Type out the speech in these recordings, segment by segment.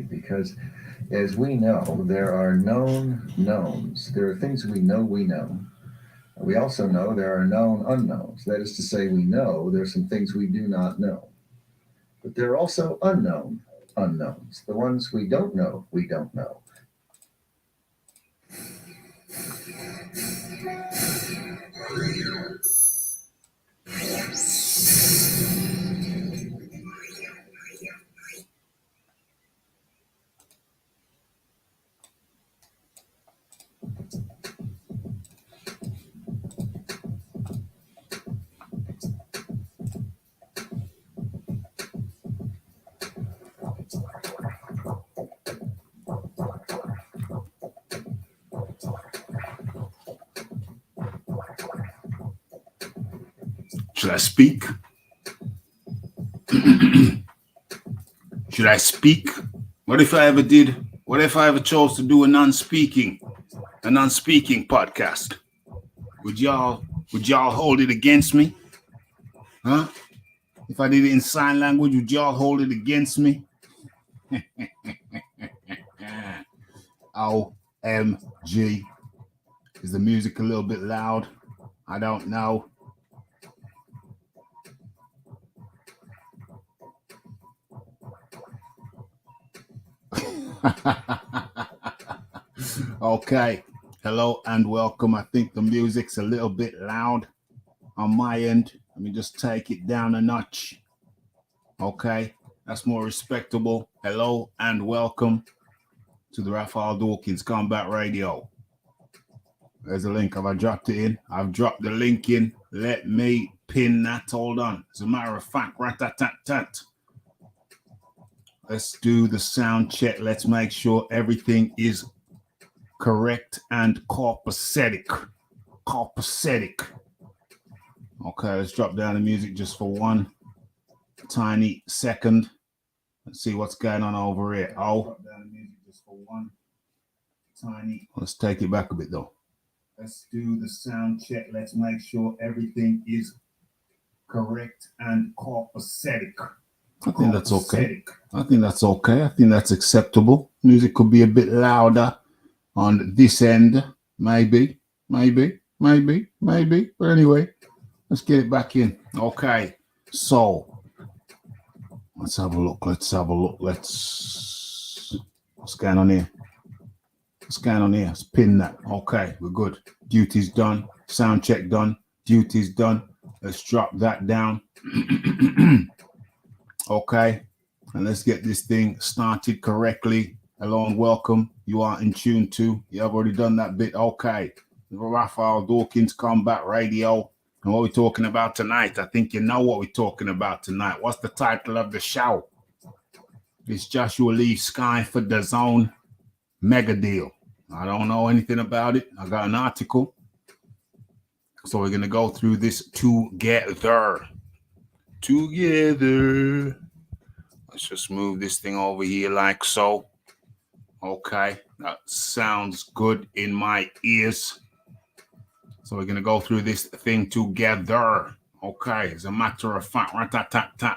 because as we know, there are known knowns. There are things we know we know. We also know there are known unknowns. That is to say, we know there are some things we do not know. But there are also unknown unknowns. The ones we don't know, we don't know. Should I speak? Should I speak? What if I ever chose to do a non-speaking podcast? Would y'all hold it against me? Huh? If I did it in sign language, would y'all hold it against me? OMG. Is the music a little bit loud? I don't know. Okay. Hello and welcome. I think the music's a little bit loud on my end. Let me just take it down a notch. Okay. That's more respectable. Hello and welcome to the Raphael Dawkins Combat Radio. There's a link. Have I dropped it in? I've dropped the link in. Let me pin that. Hold on. As a matter of fact, rat-tat-tat-tat. Let's do the sound check. Let's make sure everything is correct and copacetic. Okay, let's drop down the music just for one tiny second. Let's see what's going on over here. Let's take it back a bit though. Let's do the sound check. Let's make sure everything is correct and copacetic. I think that's okay. I think that's acceptable. Music could be a bit louder on this end. Maybe. But anyway, let's get it back in. Okay. So let's have a look. What's going on here? Let's pin that. Okay, we're good. Duty's done. Sound check done. Duty's done. Let's drop that down. Okay, and let's get this thing started correctly. Hello and welcome. You are in tune to. You have already done that bit. Okay, Raphael Dawkins Combat Radio. And what we're talking about tonight, I think you know what we're talking about tonight. What's the title of the show? It's Joshua leaves Sky for Dazn. Mega deal. I don't know anything about it. I got an article. So we're going to go through this together. Let's just move this thing over here like so. Okay, that sounds good in my ears. So we're going to go through this thing together. Okay, as a matter of fact,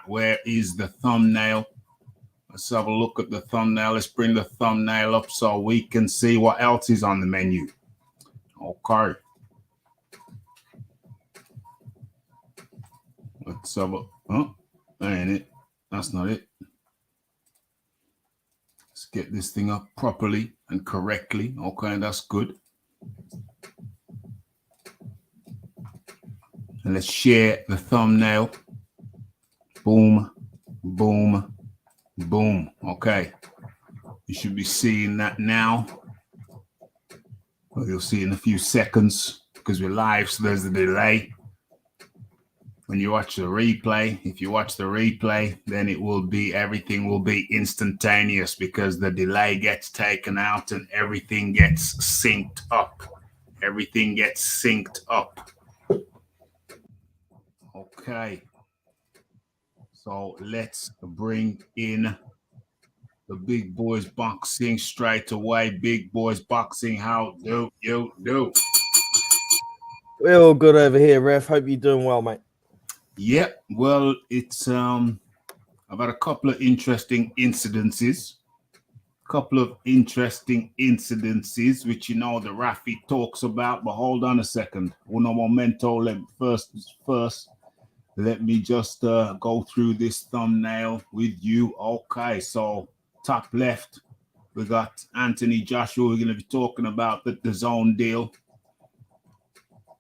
where is the thumbnail? Let's have a look at the thumbnail. Let's bring the thumbnail up so we can see what else is on the menu. Okay. Let's have a... Oh, that ain't it. That's not it. Let's get this thing up properly and correctly. Okay, that's good. And let's share the thumbnail. Boom, boom, boom. Okay. You should be seeing that now. Well, you'll see it in a few seconds because we're live, so there's a delay. When you watch the replay, if you watch the replay, then everything will be instantaneous because the delay gets taken out and everything gets synced up. Okay. So let's bring in the Big Boys Boxing straight away. Big Boys Boxing, how do you do? We're all good over here, Ref. Hope you're doing well, mate. Yeah, well, it's I've had a couple of interesting incidences couple of interesting incidences, which the Raphie talks about. But hold on a second. Uno momento. First, let me just go through this thumbnail with you. Okay, so top left, we got anthonyjoshua. We're going to be talking about the Dazn deal.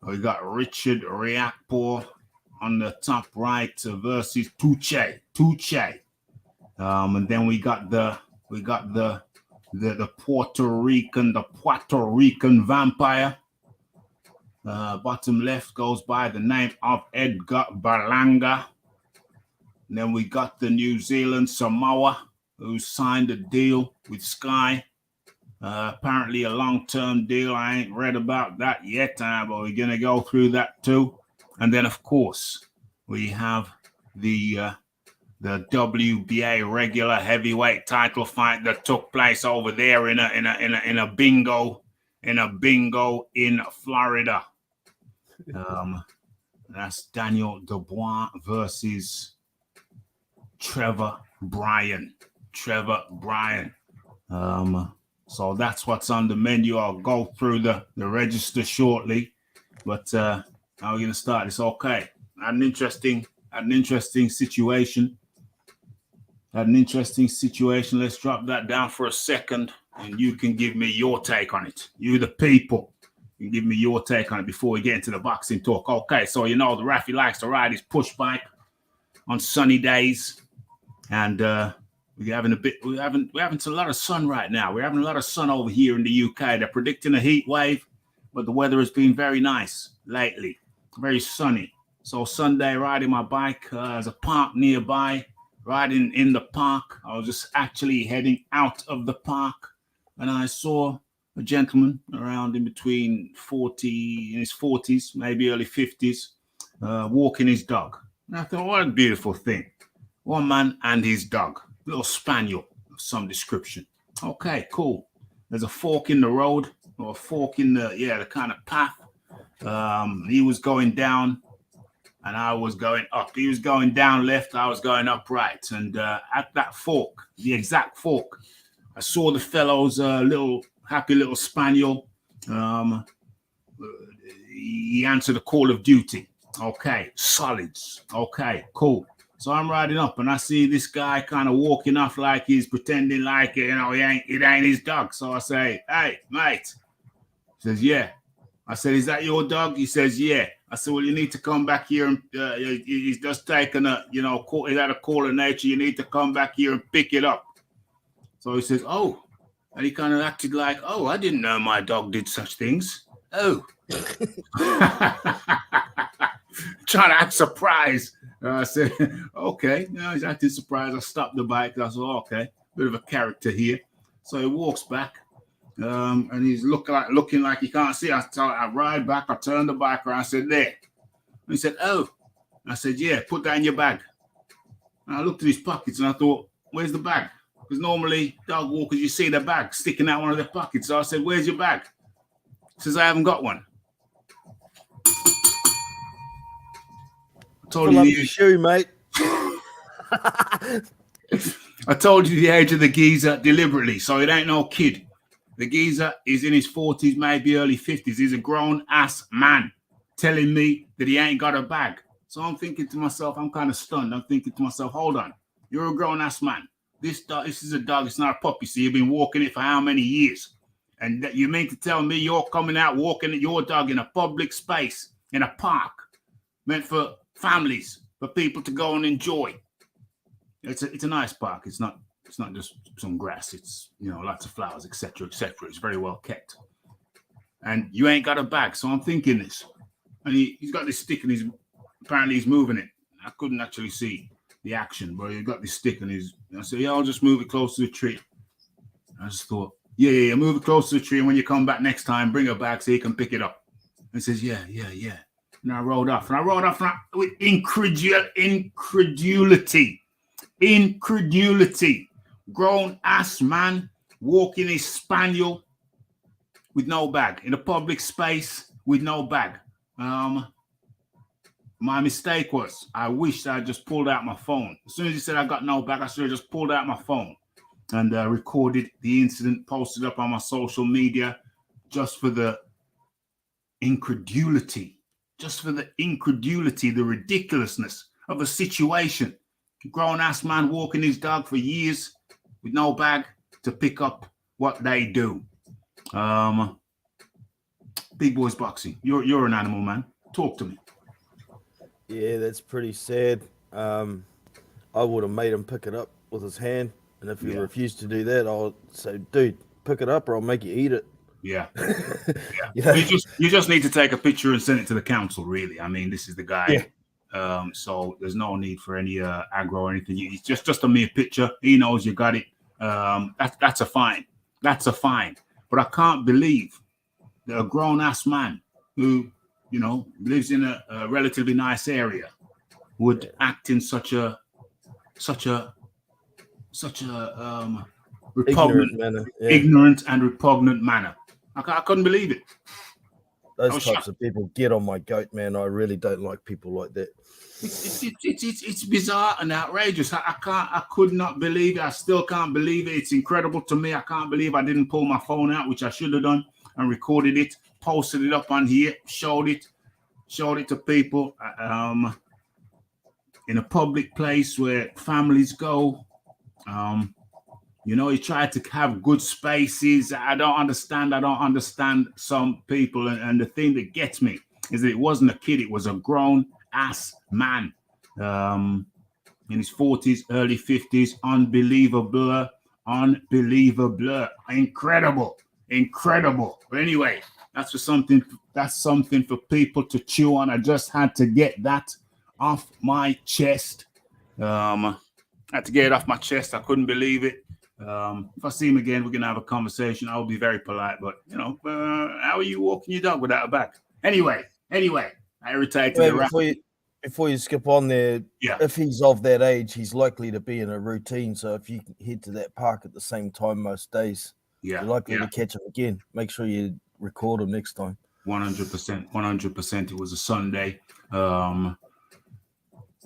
We got Richard Riakporheturchi on the top right versus Tuche. And then we got the Puerto Rican vampire. Bottom left goes by the name of Edgarberlanga. And then we got the New Zealand Samoa, who signed a deal with Sky. Apparently a long-term deal. I ain't read about that yet, but we're going to go through that too. And then, of course, we have the WBA regular heavyweight title fight that took place over there in a bingo in Florida. That's Daniel Dubois versus Trevorbryan. So that's what's on the menu. I'll go through the register shortly, but how are we going to start this? Okay, an interesting situation. Let's drop that down for a second, and you can give me your take on it. You, the people, can give me your take on it before we get into the boxing talk. Okay, so the Raphie likes to ride his push bike on sunny days, and we're having a lot of sun right now. We're having a lot of sun over here in the UK. They're predicting a heat wave, but the weather has been very nice lately, very sunny. So Sunday, riding my bike, there's a park nearby. Riding in the park, I was just actually heading out of the park, and I saw a gentleman around in between 40, in his 40s, maybe early 50s, walking his dog. And I thought, what a beautiful thing. One man and his dog, little spaniel of some description. Okay, cool. There's a fork in the road, or a fork in the kind of path. He was going down, and I was going up. He was going down left, I was going up right. And at that fork, the exact fork, I saw the fellow's happy little spaniel. He answered a call of duty. Okay, solids. Okay, cool. So I'm riding up, and I see this guy kind of walking off like he's pretending like, it ain't his dog. So I say, hey, mate. He says, yeah. I said, is that your dog? He says, yeah. I said, well, you need to come back here. And he's just taken he had a call of nature. You need to come back here and pick it up. So he says, oh. And he kind of acted like, oh, I didn't know my dog did such things. Oh. Trying to act surprised. I said, okay. No, he's acting surprised. I stopped the bike. I said, okay, bit of a character here. So he walks back. And he's looking like he can't see. I ride back. I turn the bike around. I said, there. And he said, oh. I said, yeah, put that in your bag. And I looked at his pockets and I thought, where's the bag? Because normally dog walkers, you see the bag sticking out one of their pockets. So I said, where's your bag? He says, I haven't got one. I told you shoe, mate. I told you the age of the geezer deliberately, so it ain't no kid. The geezer is in his 40s, maybe early 50s. He's a grown-ass man telling me that he ain't got a bag. So I'm thinking to myself, I'm kind of stunned. I'm thinking to myself, hold on. You're a grown-ass man. This is a dog. It's not a puppy. So you've been walking it for how many years? And that you mean to tell me you're coming out walking your dog in a public space, in a park, meant for families, for people to go and enjoy? It's a nice park. It's not just some grass. It's, lots of flowers, etc., etc. It's very well kept. And you ain't got a bag. So I'm thinking this. And he's got this stick and apparently he's moving it. I couldn't actually see the action, but he got this stick and I said, yeah, I'll just move it close to the tree. I just thought, yeah, move it close to the tree. And when you come back next time, bring it back so you can pick it up. And he says, yeah. And I rode off. With incredulity. Grown-ass man walking his spaniel with no bag in a public space with no bag. My mistake was I wished I just pulled out my phone. As soon as he said I got no bag, I should have just pulled out my phone and recorded the incident, posted up on my social media just for the incredulity, the ridiculousness of a situation. Grown-ass man walking his dog for years with no bag to pick up what they do. Big Boys Boxing, you're an animal, man. Talk to me. Yeah, that's pretty sad. I would have made him pick it up with his hand, and if he refused to do that, I'll say, dude, pick it up or I'll make you eat it. Yeah. Yeah. Well, you just need to take a picture and send it to the council, really. I mean, this is the guy. Yeah. So there's no need for any aggro or anything. It's just a mere picture. He knows you got it. That's a fine. That's a fine. But I can't believe that a grown-ass man who, you know, lives in a relatively nice area would act in such a ignorant and repugnant manner. I couldn't believe it. Those types of people get on my goat, man. I really don't like people like that. It's bizarre and outrageous. I could not believe it. I still can't believe it. It's incredible to me. I can't believe I didn't pull my phone out, which I should have done, and recorded it, posted it up on here, showed it to people in a public place where families go. You know, he tried to have good spaces. I don't understand some people. And the thing that gets me is that it wasn't a kid. It was a grown-ass man in his 40s, early 50s. Unbelievable. Incredible. But anyway, that's something for people to chew on. I just had to get that off my chest. I had to get it off my chest. I couldn't believe it. If I see him again, we're gonna have a conversation. I'll be very polite, but you know, how are you walking your dog without a bag? Anyway, I irritated the Raphie. Before you skip on there, yeah. If he's of that age, he's likely to be in a routine. So if you head to that park at the same time most days, you're likely to catch him again. Make sure you record him next time. 100%. It was a Sunday.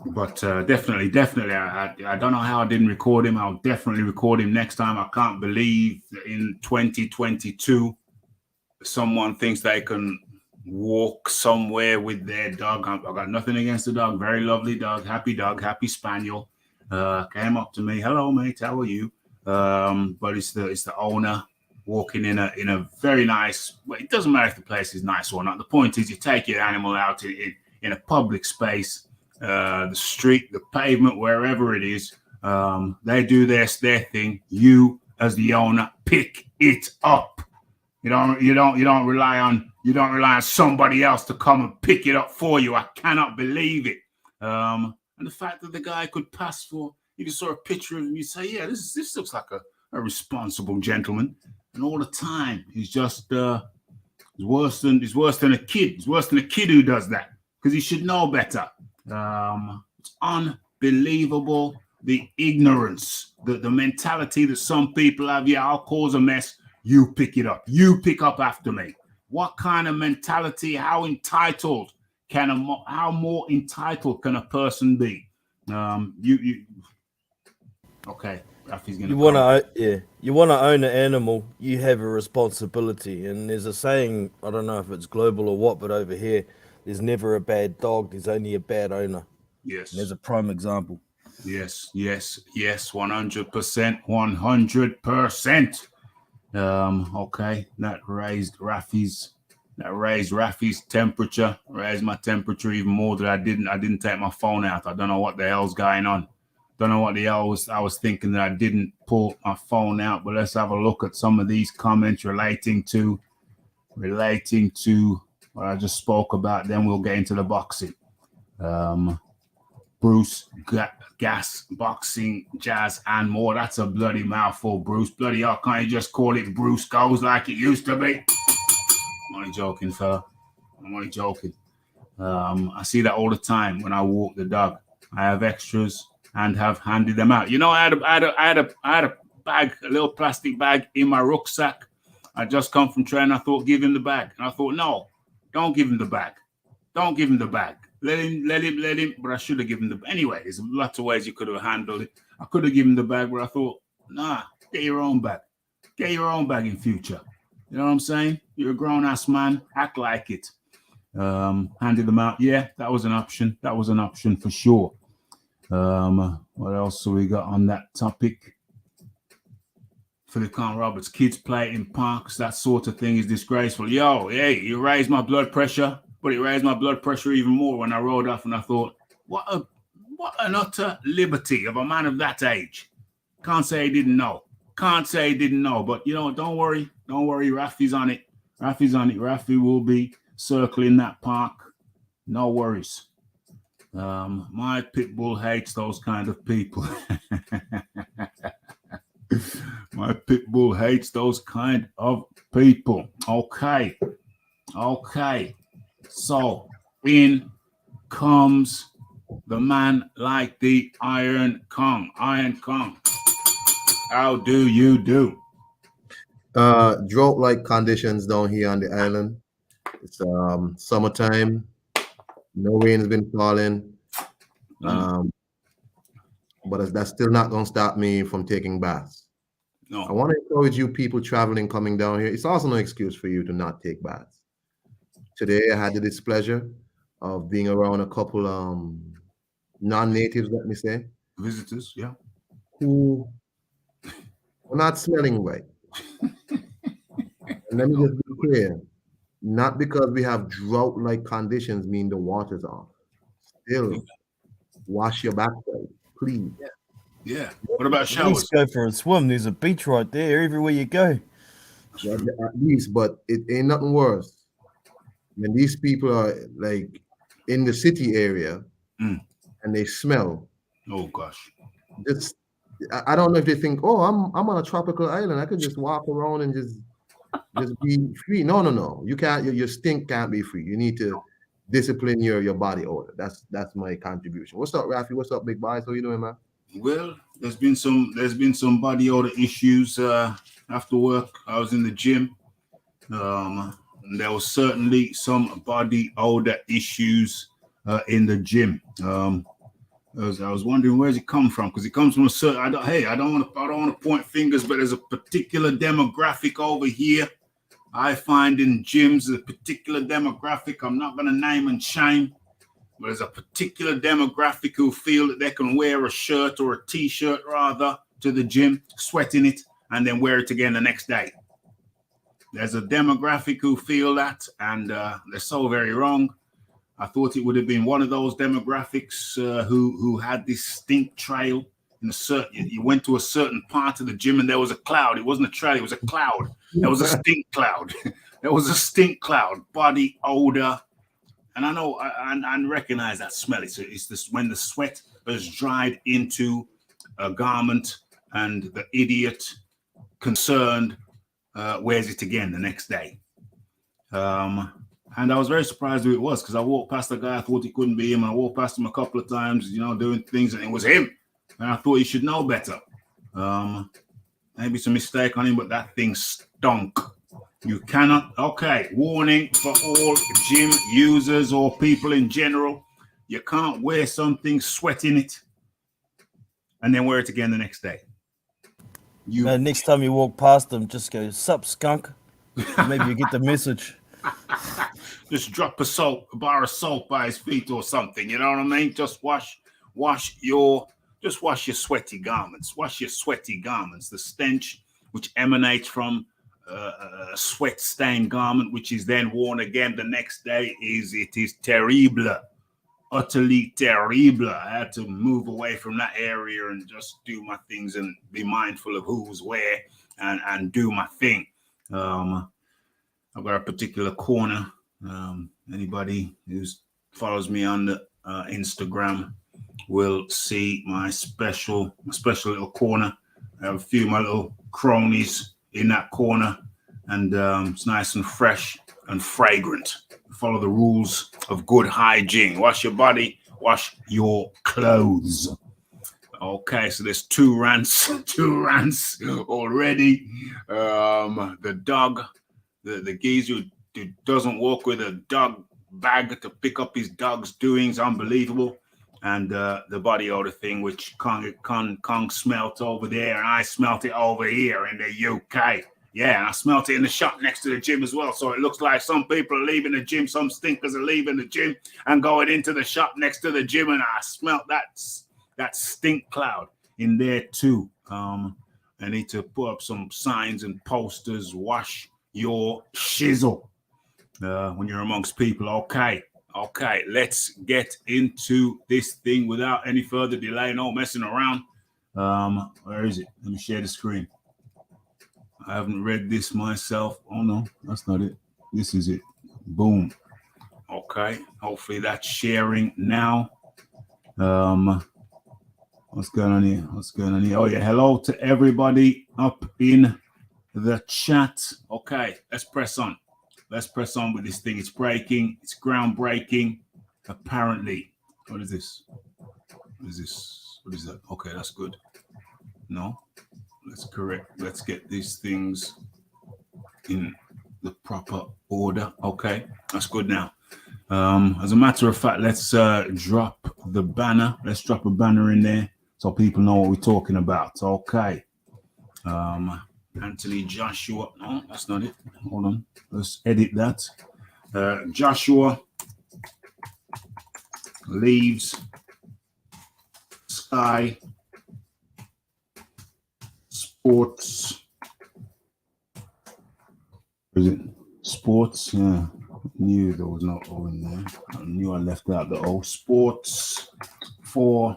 But definitely, I don't know how I didn't record him. I'll definitely record him next time. I can't believe that in 2022, someone thinks they can walk somewhere with their dog. I've got nothing against the dog. Very lovely dog, happy spaniel. Came up to me, hello mate, how are you? But it's the owner walking in a very nice. Well, it doesn't matter if the place is nice or not. The point is, you take your animal out in a public space. The street, the pavement, wherever it is, they do their thing. You, as the owner, pick it up. You don't rely on somebody else to come and pick it up for you. I cannot believe it. And the fact that the guy could pass for, if you saw a picture of him, you say, yeah, this looks like a responsible gentleman. And all the time, he's just he's worse than a kid. He's worse than a kid who does that, because he should know better. It's unbelievable, the ignorance, the mentality that some people have. Yeah, I'll cause a mess, you pick it up, you pick up after me. What kind of mentality? How entitled how more entitled can a person be? Okay, Raphie's gonna. You want to own an animal, you have a responsibility. And there's a saying, I don't know if it's global or what, but over here, there's never a bad dog. There's only a bad owner. Yes. And there's a prime example. Yes. 100%. Okay. That raised Raphie's temperature, raised my temperature even more that I didn't take my phone out. I don't know what the hell's going on. Don't know what the hell I was thinking that I didn't pull my phone out. But let's have a look at some of these comments relating to what I just spoke about. Then we'll get into the boxing. Bruce, gas, boxing, jazz, and more. That's a bloody mouthful, Bruce. Bloody hell, can't you just call it Bruce Goes like it used to be? I'm only joking, fella. I'm only joking. I see that all the time when I walk the dog. I have extras and have handed them out. You know, I had a bag, a little plastic bag in my rucksack. I just come from training. I thought, give him the bag. And I thought, no, don't give him the bag. Don't give him the bag. Let him. But I should have given the. Anyway, there's lots of ways you could have handled it. I could have given the bag, but I thought, nah, Get your own bag. Get your own bag in future. You know what I'm saying? You're a grown-ass man. Act like it. Handed them out. Yeah, that was an option. That was an option for sure. What else have we got on that topic? Philip Khan Roberts, kids play in parks, that sort of thing is disgraceful. Yo, hey, you raised my blood pressure, but it raised my blood pressure even more when I rode off and I thought, what an utter liberty of a man of that age. Can't say he didn't know. Can't say he didn't know, but you know, don't worry. Don't worry, Raphie's on it. Raphie's on it. Raphie will be circling that park. No worries. My pit bull hates those kind of people. My pit bull hates those kind of people. Okay. So in comes the man like the Iron Kong. Iron Kong. How do you do? Drought-like conditions down here on the island. It's summertime. No rain has been falling. But that's still not going to stop me from taking baths. No. I want to encourage you people traveling, coming down here. It's also no excuse for you to not take baths. Today, I had the displeasure of being around a couple non-natives, let me say. Visitors, yeah. Who are not smelling right. And let me just be clear. Not because we have drought-like conditions mean the water's off. Still, wash your backside, please. Yeah. What about At showers? least go for a swim. There's a beach right there everywhere you go. At least, but it ain't nothing worse when these people are like in the city area and they smell. Oh gosh. Just I don't know if they think, oh, I'm on a tropical island. I could just walk around and just be free. No. You can't. Your stink can't be free. You need to discipline your body odor. That's my contribution. What's up, Raphie? What's up, big boy? How you doing, man? Well, there's been some body odor issues after work. I was in the gym. And there was certainly some body odor issues in the gym. I was wondering where's it come from, because it comes from a certain. I don't want to point fingers, but there's a particular demographic over here. I find in gyms a particular demographic. I'm not going to name and shame. But there's a particular demographic who feel that they can wear a shirt or a t-shirt rather to the gym, sweat in it, and then wear it again the next day. There's a demographic who feel that, and they're so very wrong. I thought it would have been one of those demographics who had this stink trail. You went to a certain part of the gym and there was a cloud. It wasn't a trail, it was a cloud. There was a stink cloud. There was a stink cloud, body odor. And I know and recognize that smell. It's this when the sweat has dried into a garment and the idiot concerned wears it again the next day. And I was very surprised who it was, because I walked past the guy, I thought it couldn't be him. And I walked past him a couple of times, doing things, and it was him. And I thought he should know better. Maybe it's a mistake on him, but that thing stunk. You cannot, warning for all gym users or people in general. You can't wear something, sweat in it, and then wear it again the next day. Next time you walk past them, just go, sup, skunk. Maybe you get the message. Just drop a bar of salt by his feet or something. You know what I mean? Just wash your sweaty garments. Wash your sweaty garments. The stench which emanates from a sweat-stained garment, which is then worn again the next day, is terrible, utterly terrible. I had to move away from that area and just do my things and be mindful of who's where and do my thing. I've got a particular corner. Anybody who follows me on the Instagram will see my special little corner. I have a few of my little cronies in that corner, and it's nice and fresh and fragrant. Follow the rules of good hygiene. Wash your body, wash your clothes. Okay, so there's two rants already. The dog, the geezer who doesn't walk with a dog bag to pick up his dog's doings, unbelievable. and the body odor thing, which Kong smelt over there, and I smelt it over here in the UK. Yeah, I smelt it in the shop next to the gym as well. So it looks like some people are leaving the gym, some stinkers are leaving the gym and going into the shop next to the gym, and I smelt that stink cloud in there too. I need to put up some signs and posters. Wash your shizzle when you're amongst people. Okay, let's get into this thing without any further delay. No messing around. Where is it? Let me share the screen. I haven't read this myself. Oh no, that's not it. This is it. Boom. Okay. Hopefully that's sharing now. What's going on here? Oh yeah. Hello to everybody up in the chat. Okay, let's press on. Let's press on with this thing. It's breaking. It's groundbreaking. Apparently. What is this? What is this? What is that? Okay, that's good. No. Let's correct. Let's get these things in the proper order. Okay, that's good now. As a matter of fact, let's drop the banner. Let's drop a banner in there so people know what we're talking about. Okay. Anthony Joshua. No, that's not it. Hold on. Let's edit that. Joshua leaves Sky Sports. Is it Sports? Yeah. I knew there was no O in there. I knew I left out the O. Sports for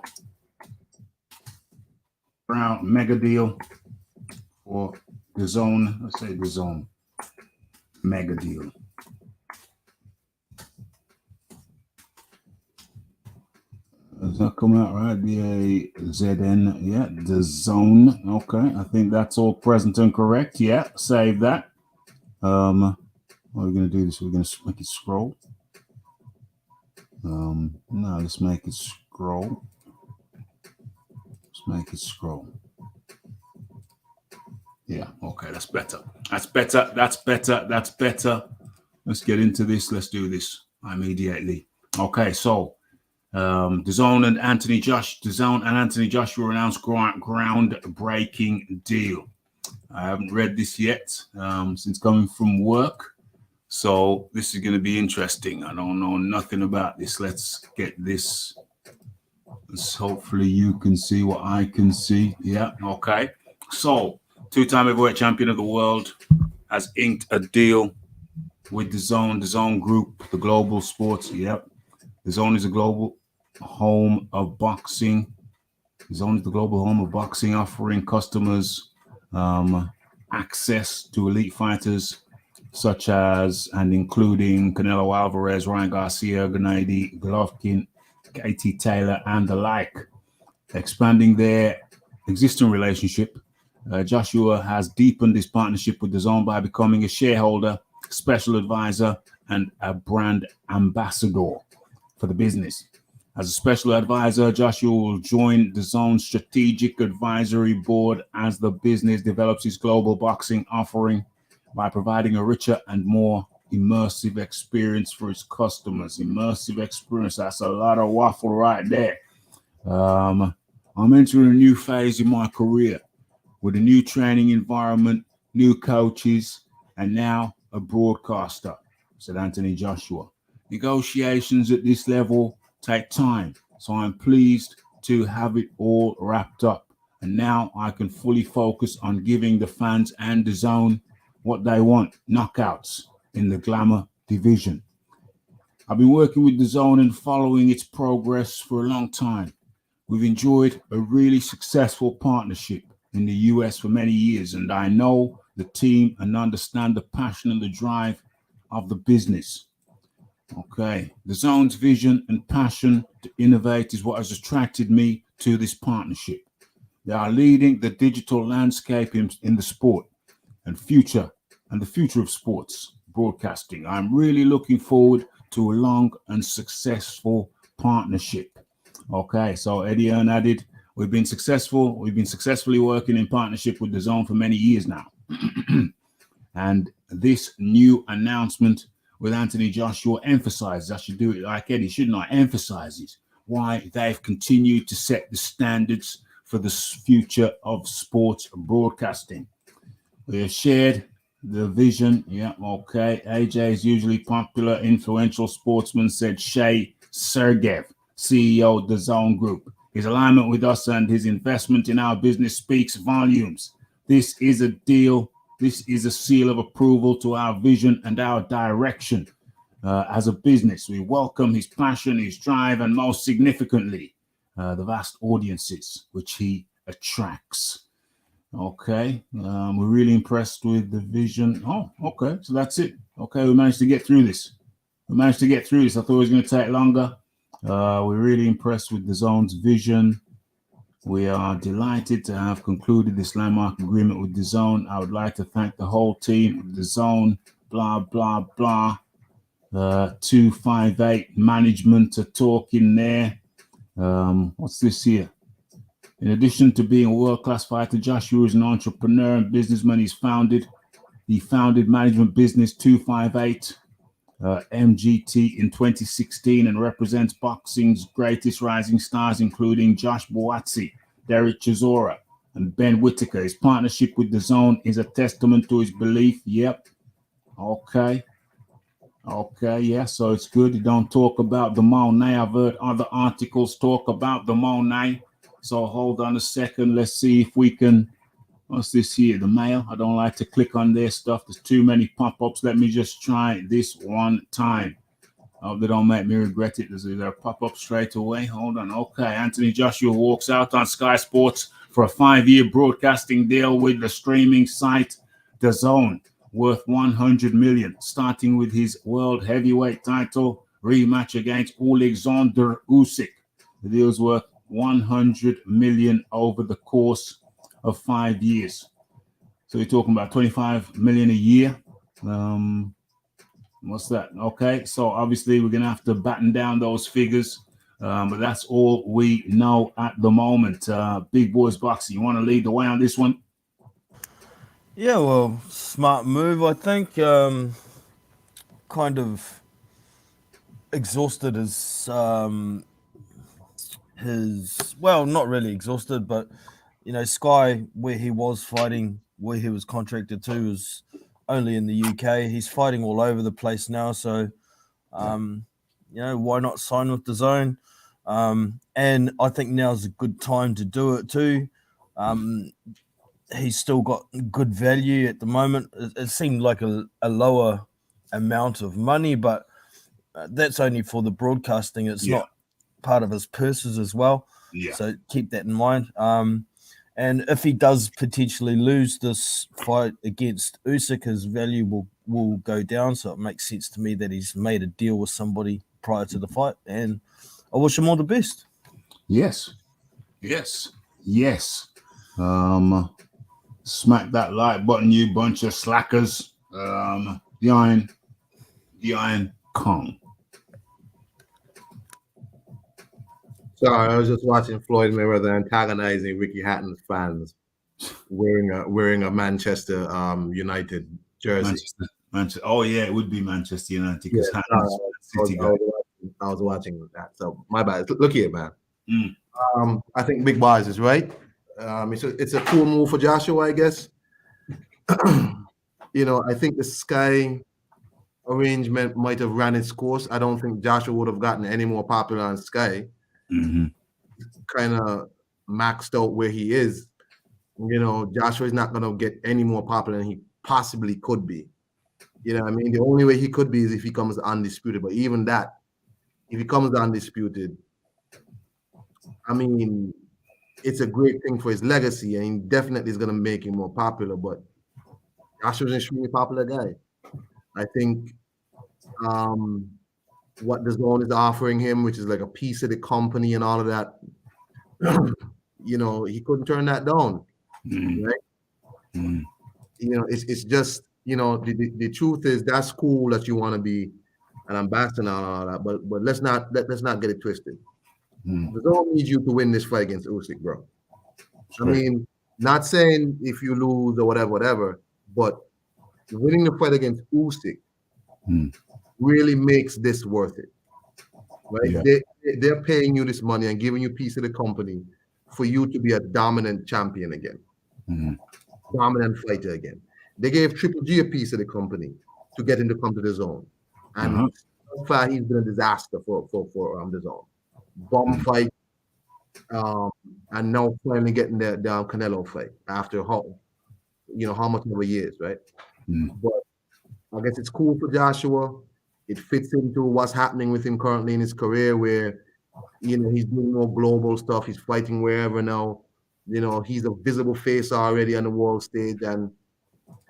Brown mega deal for Dazn. Let's say Dazn mega deal. Does that come out right? DAZN. Yeah, Dazn. Okay, I think that's all present and correct. Yeah, save that. What are we going to do this? We're going to make it scroll. No, let's make it scroll. Let's make it scroll. Yeah, okay, that's better. That's better. That's better. That's better. Let's get into this. Let's do this immediately. Okay, so Dazn and Anthony Joshua announced groundbreaking deal. I haven't read this yet since coming from work. So this is going to be interesting. I don't know nothing about this. Let's get this. Hopefully you can see what I can see. Yeah, okay. So two-time heavyweight champion of the world has inked a deal with Dazn Group, the global sports. Yep. Dazn is a global home of boxing. Dazn is the global home of boxing, offering customers access to elite fighters such as and including Canelo Alvarez, Ryan Garcia, Gennady Golovkin, Katie Taylor, and the like. Expanding their existing relationship, Joshua has deepened his partnership with Dazn by becoming a shareholder, special advisor, and a brand ambassador for the business. As a special advisor, Joshua will join Dazn's strategic advisory board as the business develops its global boxing offering by providing a richer and more immersive experience for its customers. Immersive experience, that's a lot of waffle right there. I'm entering a new phase in my career with a new training environment, new coaches, and now a broadcaster, said Anthony Joshua. Negotiations at this level take time, so I'm pleased to have it all wrapped up. And now I can fully focus on giving the fans and Dazn what they want, knockouts in the glamour division. I've been working with Dazn and following its progress for a long time. We've enjoyed a really successful partnership in the US for many years, and I know the team and understand the passion and the drive of the business. Okay, Dazn's vision and passion to innovate is what has attracted me to this partnership. They are leading the digital landscape in the sport and the future of sports broadcasting. I'm really looking forward to a long and successful partnership. Okay, so Eddie Earn added, we've been successfully working in partnership with Dazn for many years now. And this new announcement with Anthony Joshua emphasizes, I should do it like Eddie, shouldn't I? Emphasizes why they've continued to set the standards for the future of sports broadcasting. We have shared the vision. Yeah, okay. AJ is usually popular, influential sportsman, said Shay Sergev, CEO of the Dazn Group. His alignment with us and his investment in our business speaks volumes. This is a deal. This is a seal of approval to our vision and our direction as a business. We welcome his passion, his drive, and most significantly, the vast audiences which he attracts. Okay, we're really impressed with the vision. Oh, okay, so that's it. Okay, we managed to get through this. I thought it was going to take longer. We're really impressed with the Dazn's vision. We are delighted to have concluded this landmark agreement with Dazn. I would like to thank the whole team of Dazn, blah, blah, blah. 258 management are talking there. What's this here? In addition to being a world-class fighter, Joshua is an entrepreneur and businessman. He founded management business 258 MGT in 2016 and represents boxing's greatest rising stars, including Josh Boazzi, Derek Chisora, and Ben Whitaker. His partnership with Dazn is a testament to his belief. Yep. Okay, yeah, so it's good. You don't talk about the Monet. I've heard other articles talk about the Monet. So hold on a second. Let's see if we can. What's this here? The mail. I don't like to click on their stuff. There's too many pop-ups. Let me just try this one time. I hope they don't make me regret it. There's a pop-up straight away. Hold on. Okay. Anthony Joshua walks out on Sky Sports for a 5-year broadcasting deal with the streaming site Dazn, worth $100 million, starting with his world heavyweight title rematch against Alexander Usyk. The deal's worth $100 million over the course of 5 years. So we're talking about $25 million a year. What's that? Okay, so obviously we're gonna have to batten down those figures, but that's all we know at the moment. Big Boys Boxing, you want to lead the way on this one? Yeah, well, smart move, I think. Kind of exhausted his well, not really exhausted, but Sky, where he was fighting, where he was contracted to, was only in the UK. He's fighting all over the place now, so why not sign with Dazn? And I think now's a good time to do it too. He's still got good value at the moment. It seemed like a lower amount of money, but that's only for the broadcasting. It's not part of his purses as well. Yeah. So keep that in mind. And if he does potentially lose this fight against Usyk, his value will go down. So it makes sense to me that he's made a deal with somebody prior to the fight. And I wish him all the best. Yes. Smack that like button, you bunch of slackers. The Iron Kong. Sorry, I was just watching Floyd Mayweather antagonizing Ricky Hatton's fans wearing a Manchester United jersey. Manchester. Oh yeah, it would be Manchester United because Hatton's City guy. I was watching that, so my bad. Look here, man. I think Big Boys is right. It's a cool move for Joshua, I guess. I think the Sky arrangement might have ran its course. I don't think Joshua would have gotten any more popular on Sky. Kind of maxed out where he is. Joshua is not going to get any more popular than he possibly could be. The only way he could be is if he comes undisputed. But even that, if he comes undisputed, it's a great thing for his legacy, and he definitely is going to make him more popular. But Joshua's an extremely popular guy. I think what Dazn is offering him, which is like a piece of the company and all of that, he couldn't turn that down, right? It's just, the truth is that's cool that you want to be an ambassador and all that, but let's not get it twisted. Dazn needs you to win this fight against Usyk, bro. Not saying if you lose or whatever, but winning the fight against Usyk really makes this worth it, right? Yeah. they're paying you this money and giving you a piece of the company for you to be a dominant champion again, dominant fighter again. They gave Triple G a piece of the company to get him to come to the zone, and so far he's been a disaster for the zone. Bomb fight, and now finally getting the Canelo fight after how much over years, right? But I guess it's cool for Joshua. It fits into what's happening with him currently in his career, where he's doing more global stuff. He's fighting wherever now. He's a visible face already on the world stage, and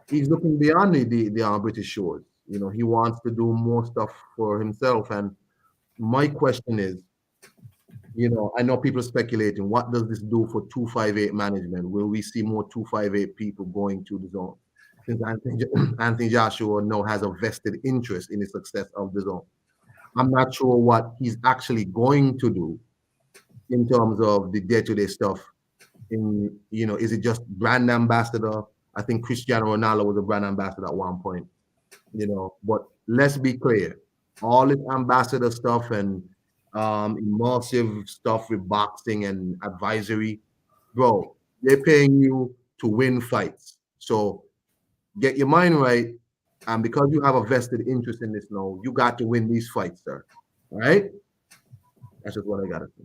he's looking beyond the British shores. He wants to do more stuff for himself. And my question is, I know people are speculating, what does this do for 258 management? Will we see more 258 people going to the zone? Since Anthony Joshua now has a vested interest in the success of the zone. I'm not sure what he's actually going to do in terms of the day-to-day stuff. Is it just brand ambassador? I think Cristiano Ronaldo was a brand ambassador at one point. But let's be clear, all this ambassador stuff and immersive stuff with boxing and advisory, bro, they're paying you to win fights. So get your mind right. And because you have a vested interest in this now, you got to win these fights, sir. All right? That's just what I got to say.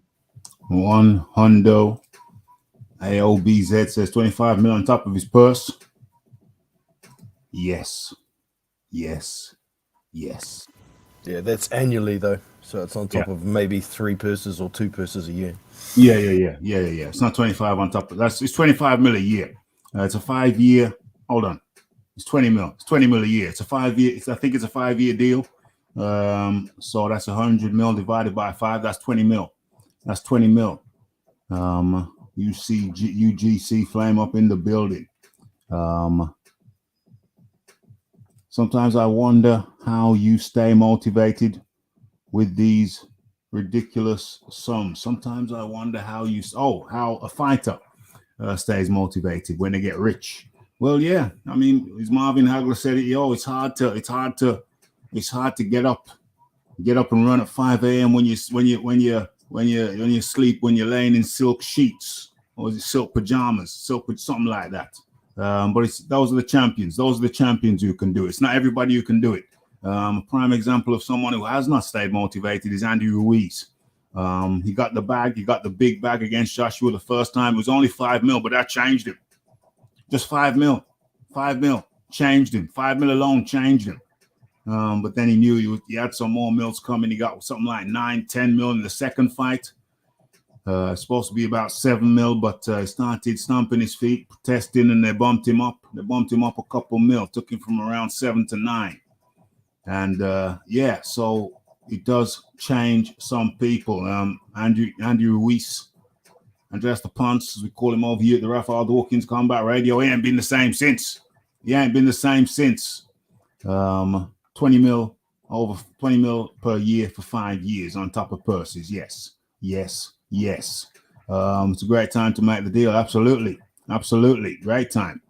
One hundo. AOBZ says 25 million on top of his purse. Yes. Yes. Yes. Yeah, that's annually though. So it's on top of maybe 3 purses or 2 purses a year. Yeah. It's not 25 on top of that. It's 25 mil a year. It's a 5-year. Hold on. It's 20 mil. It's 20 mil a year. It's a 5-year. I think it's a 5-year deal. So that's 100 mil divided by 5. That's 20 mil. That's 20 mil. UGC flame up in the building. Sometimes I wonder how you stay motivated with these ridiculous sums. Sometimes I wonder how a fighter stays motivated when they get rich. Well, yeah. I mean, as Marvin Hagler said it, it's hard to get up and run at 5 a.m. when you sleep, when you're laying in silk sheets or silk pajamas, something like that. But those are the champions. Those are the champions who can do it. It's not everybody who can do it. A prime example of someone who has not stayed motivated is Andy Ruiz. He got the bag. He got the big bag against Joshua the first time. It was only 5 mil, but that changed him. Just 5 mil. 5 mil changed him. 5 mil alone changed him. But then he knew he had some more mils coming. He got something like 9-10 mil in the second fight. It's supposed to be about 7 mil, but he started stomping his feet, protesting, and they bumped him up. They bumped him up a couple mil, took him from around 7 to 9. And so it does change some people. Andrew Ruiz, Andreas the Punch, as we call him over here at the Raphael Dawkins Combat Radio, he ain't been the same since. 20 mil per year for 5 years on top of purses. Yes. It's a great time to make the deal. Absolutely. Great time.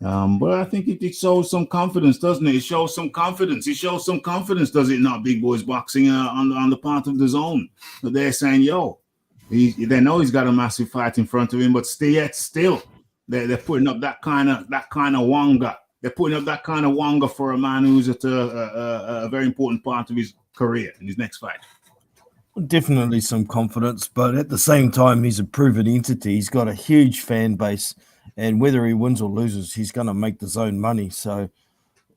But I think it shows some confidence, doesn't it? It shows some confidence, does it not, Big Boys Boxing on the part of the zone? But they're saying, they know he's got a massive fight in front of him, but still, they're putting up that kind of wonga. They're putting up that kind of wonga for a man who's at a very important part of his career in his next fight. Definitely some confidence, but at the same time, he's a proven entity. He's got a huge fan base, and whether he wins or loses, he's going to make the zone money. So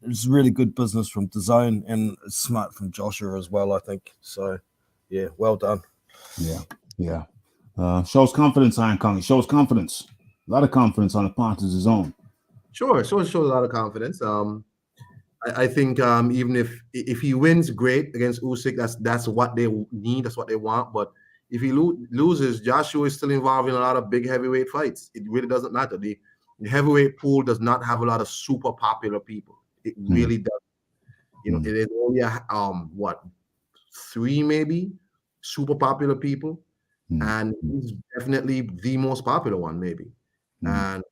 it's really good business from the zone, and it's smart from Joshua as well, I think. So, yeah, well done. Yeah. Shows confidence, Iron Kong. It shows confidence. A lot of confidence on the part of the zone. Sure, it shows a lot of confidence. I think even if he wins, great against Usyk. That's what they need. That's what they want. But if he loses, Joshua is still involved in a lot of big heavyweight fights. It really doesn't matter. The heavyweight pool does not have a lot of super popular people. It really does. It is only 3 maybe super popular people, and he's definitely the most popular one, maybe. And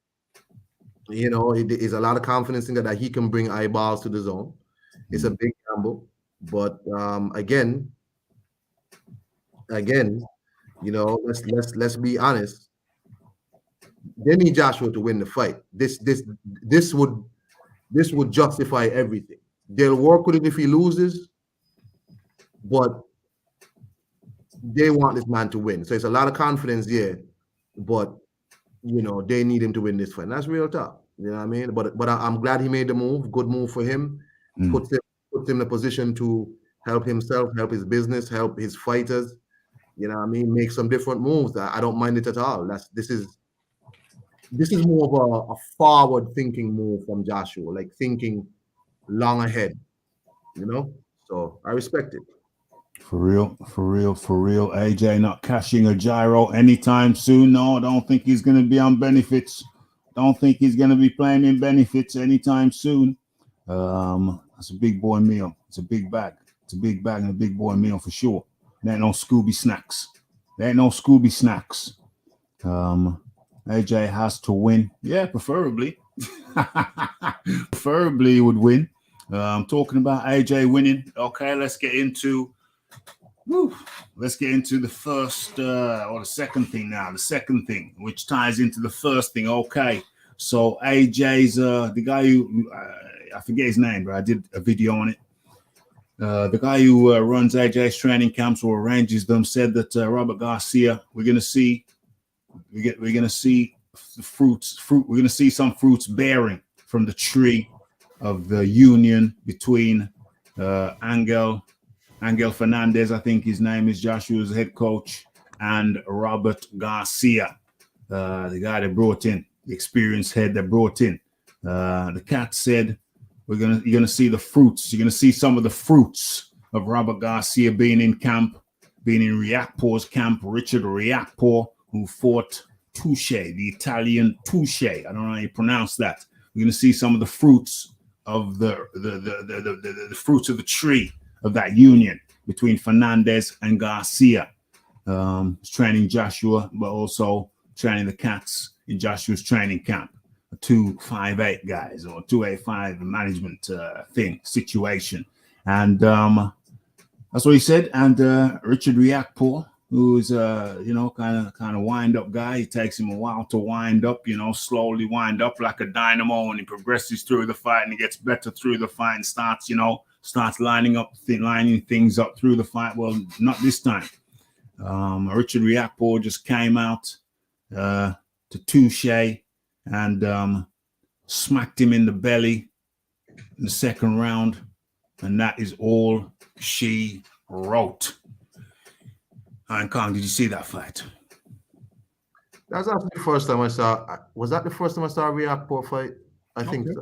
it is a lot of confidence in that he can bring eyeballs to the zone. It's a big gamble, but again, again, you know, let's be honest. They need Joshua to win the fight. This would justify everything. They'll work with it if he loses, but they want this man to win. So it's a lot of confidence there, but you know, they need him to win this fight. And that's real tough. You know what I mean? But I'm glad he made the move. Good move for him. Puts him in a position to help himself, help his business, help his fighters. You know what I mean? Make some different moves. I don't mind it at all. This is more of a forward-thinking move from Joshua, like thinking long ahead. You know? So I respect it. For real. AJ not cashing a gyro anytime soon. No, I don't think he's going to be on benefits. Don't think he's going to be playing in benefits anytime soon. That's a big boy meal. It's a big bag. It's a big bag and a big boy meal for sure. There ain't no Scooby snacks. AJ has to win. Yeah, preferably. Preferably he would win. I'm talking about AJ winning. Okay, let's get into the first or the second thing now. The second thing, which ties into the first thing. Okay, so AJ's the guy who I forget his name, but I did a video on it. The guy who runs AJ's training camps or arranges them said that Robert Garcia, we're gonna see the fruits. We're gonna see some fruits bearing from the tree of the union between Angel Fernandez, I think his name is, Joshua's head coach, and Robert Garcia, the guy they brought in, the experienced head they brought in. The cat said, you're gonna see the fruits. You're gonna see some of the fruits of Robert Garcia being in camp, being in Riakpor's camp. Richard Riakpor, who fought Touche, the Italian Touche. I don't know how you pronounce that. We're gonna see some of the fruits of the fruits of the tree of that union between Fernandez and Garcia. Training Joshua, but also training the cats in Joshua's training camp. A 258 guys or 285 management situation. And that's what he said. And Richard Riakpor, who's kind of wind up guy. It takes him a while to wind up, slowly wind up like a dynamo, and he progresses through the fight and he gets better through the fight and starts lining things up through the fight. Well, not this time. Richard Riakpor just came out to Touche and smacked him in the belly in the second round, and that is all she wrote. And Kong, did you see that fight? That's actually the first time I saw. Was that the first time I saw a Riakpor fight? I think so.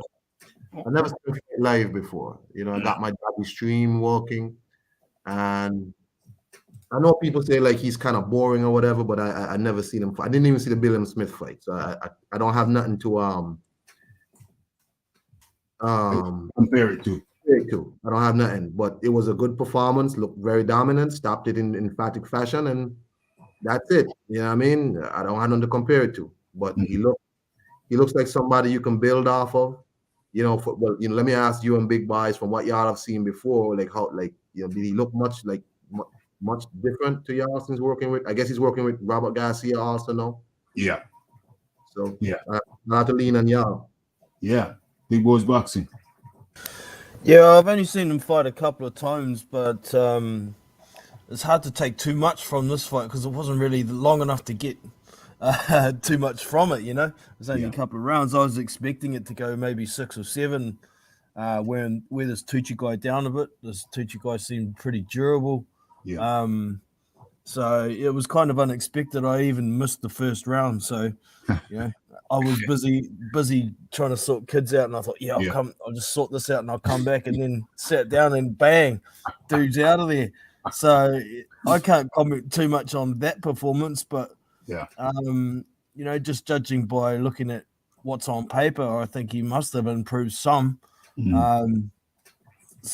I never seen it live before. I got my daddy stream working, and I know people say like he's kind of boring or whatever, but I never seen him. I didn't even see the Billiam Smith fight, so I don't have nothing to compare it to. I don't have nothing, but it was a good performance. Looked very dominant. Stopped it in emphatic fashion, and that's it. You know what I mean? I don't have nothing to compare it to, but he looks like somebody you can build off of. Let me ask you and Big Boys, from what y'all have seen before, did he look much different to y'all since working with? I guess he's working with Robert Garcia also now. Yeah. So not to lean on y'all. Yeah, Big Boys Boxing. Yeah, I've only seen him fight a couple of times, but it's hard to take too much from this fight because it wasn't really long enough to get too much from it. It was only a couple of rounds. I was expecting it to go maybe 6 or 7. Where this Tucci guy down a bit. This Tucci guy seemed pretty durable. Yeah. So it was kind of unexpected. I even missed the first round. So, I was busy trying to sort kids out, and I thought, I'll just sort this out and I'll come back, and then sat down and bang, dude's out of there. So I can't comment too much on that performance, but just judging by looking at what's on paper, I think he must have improved some. I'm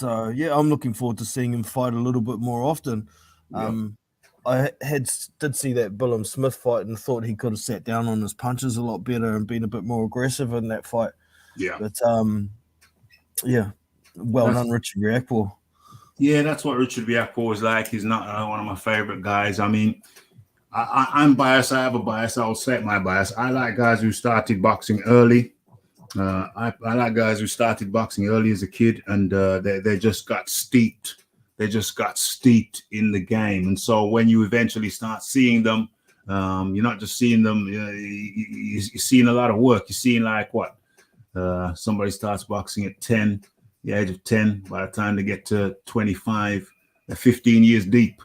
looking forward to seeing him fight a little bit more often. I did see that Billiam Smith fight and thought he could have sat down on his punches a lot better and been a bit more aggressive in that fight. Yeah. But well done, Richard Riakpor. Yeah, that's what Richard Riakporhe is like. He's not one of my favorite guys. I mean, I'm biased. I have a bias. I'll set my bias. I like guys who started boxing early. I like guys who started boxing early as a kid, and they just got steeped. They just got steeped in the game, and so when you eventually start seeing them, you're not just seeing them. You're seeing a lot of work. You're seeing like what somebody starts boxing at 10, the age of 10. By the time they get to 25, they're 15 years deep.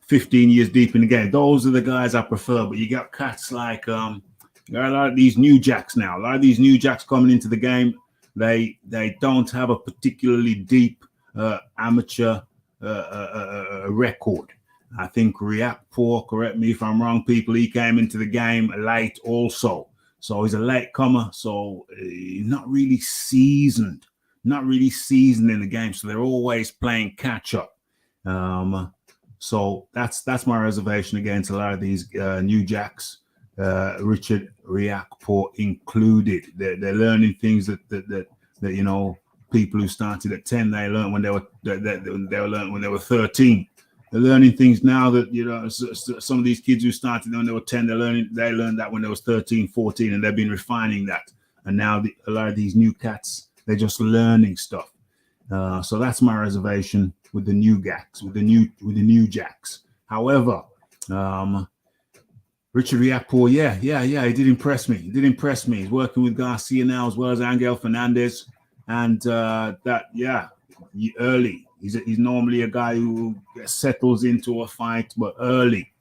15 years deep in the game. Those are the guys I prefer. But you got cats like there are a lot of these new jacks now. A lot of these new jacks coming into the game. They don't have a particularly deep amateur record. I think Riakporhe, correct me if I'm wrong, people, he came into the game late also. So he's a late comer. So not really seasoned in the game. So they're always playing catch up. So that's my reservation against a lot of these new jacks, Richard Riakporhe included. They're learning things that you know, people who started at 10 they learned when they were learning when they were 13. They're learning things now that, you know, some of these kids who started when they were 10 they learned that when they was 13, 14, and they've been refining that. And now a lot of these new cats, they're just learning stuff. So that's my reservation with the new jacks, with the new jacks. However, Richard Riakporhe, yeah, he did impress me. He's working with Garcia now as well as Angel Fernandez, and early. He's normally a guy who settles into a fight, but early,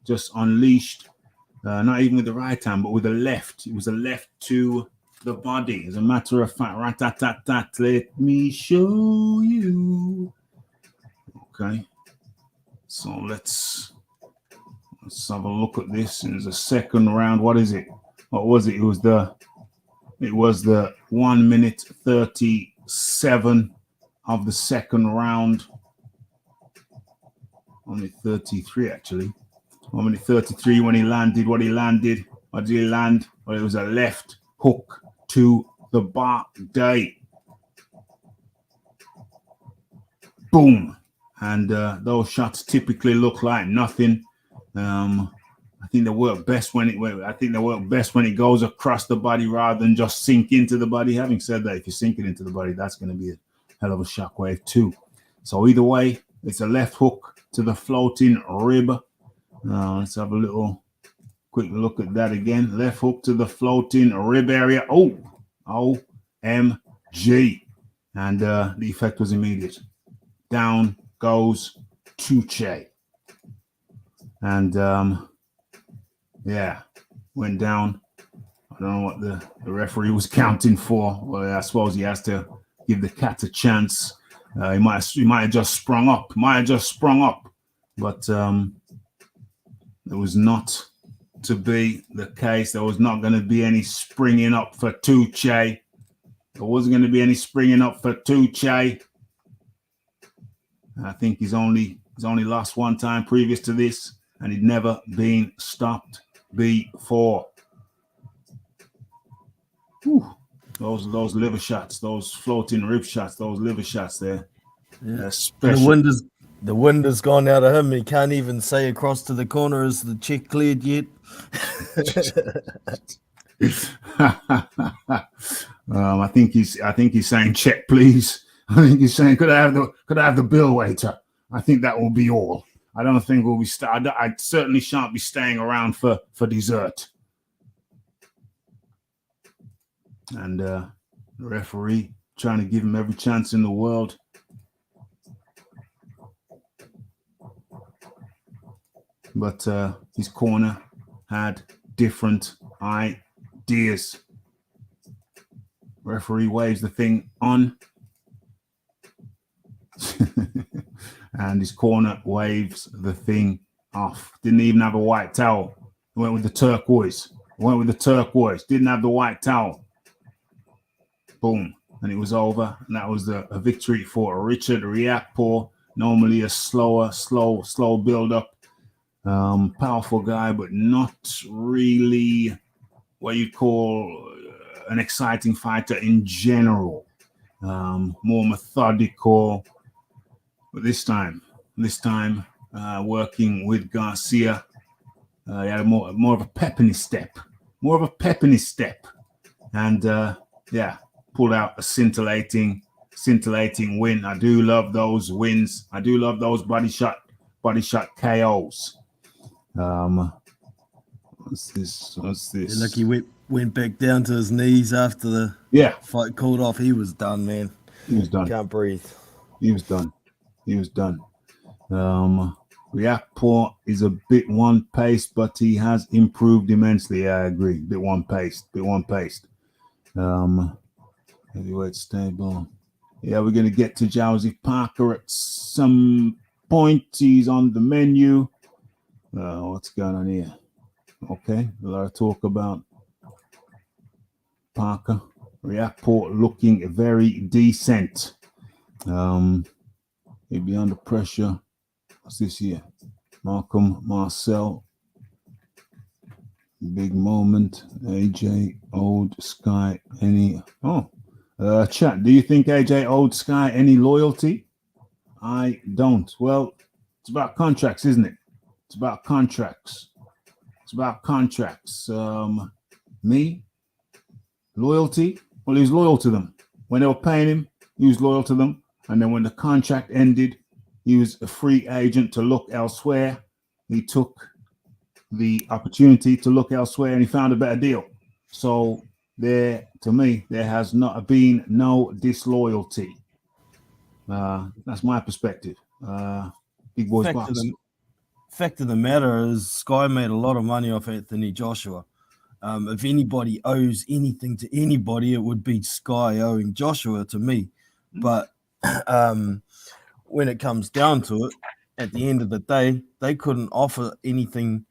just unleashed. Not even with the right hand, but with the left. It was a left to the body. As a matter of fact, rat-tat-tat-tat, let me show you. Okay, so let's have a look at this. It was a second round. What is it? What was it? It was the 1 minute 37 of the second round. Only 33 actually. 1 minute 33 when he landed. What did he land? Well, it was a left hook to the body. Boom. And those shots typically look like nothing. I think they work best when it goes across the body rather than just sink into the body. Having said that, if you sink it into the body, that's going to be a hell of a shockwave too. So either way, it's a left hook to the floating rib. Let's have a quick look at that again. Left hook to the floating rib area. OMG. And the effect was immediate. Down goes Tuche. And went down. I don't know what the referee was counting for. Well, I suppose he has to give the cat a chance. He might have just sprung up. But it was not to be the case. There was not going to be any springing up for Tuche. There wasn't going to be any springing up for Tuche. I think he's only lost one time previous to this, and he'd never been stopped before. Whew. Those liver shots, those floating rib shots, those liver shots there. Yeah. Special. The wind has gone out of him. He can't even say across to the corner, is the check cleared yet? I think he's saying check, please. I think he's saying could I have the bill, waiter? I think that will be all. I don't think we'll be. I certainly shan't be staying around for dessert. And the referee trying to give him every chance in the world. But his corner had different ideas. Referee waves the thing on. And his corner waves the thing off. Didn't even have a white towel. Went with the turquoise. Didn't have the white towel. Boom. And it was over. And that was a victory for Richard Riakporhe. Normally a slow build-up. Powerful guy, but not really what you'd call an exciting fighter in general. More methodical. But this time, working with Garcia, he had a more of a pep in his step, and pulled out a scintillating win. I do love those wins. I do love those body shot KOs. What's this? Like he went back down to his knees after the fight called off. He was done, man. He was done. Can't breathe. He was done. Riakporheturchi is a bit one-paced, but he has improved immensely. I agree. Bit one-paced. Heavyweight stable. Yeah, we're going to get to Josephparker at some point. He's on the menu. What's going on here? Okay, a lot of talk about Parker. Riakporheturchi looking very decent. He'll be under pressure. What's this here? Marcel. Big moment. AJ, Old Sky, any... chat, do you think AJ Old Sky any loyalty? I don't. Well, it's about contracts, isn't it? It's about contracts. Me? Loyalty? Well, he was loyal to them. When they were paying him, he was loyal to them. And then when the contract ended, he was a free agent to look elsewhere. He took the opportunity to look elsewhere and he found a better deal. So there, to me, there has not been no disloyalty. That's my perspective. Big boys box. Fact of the matter is, Sky made a lot of money off Anthony Joshua. If anybody owes anything to anybody, it would be Sky owing Joshua to me. But when it comes down to it, at the end of the day, they couldn't offer anything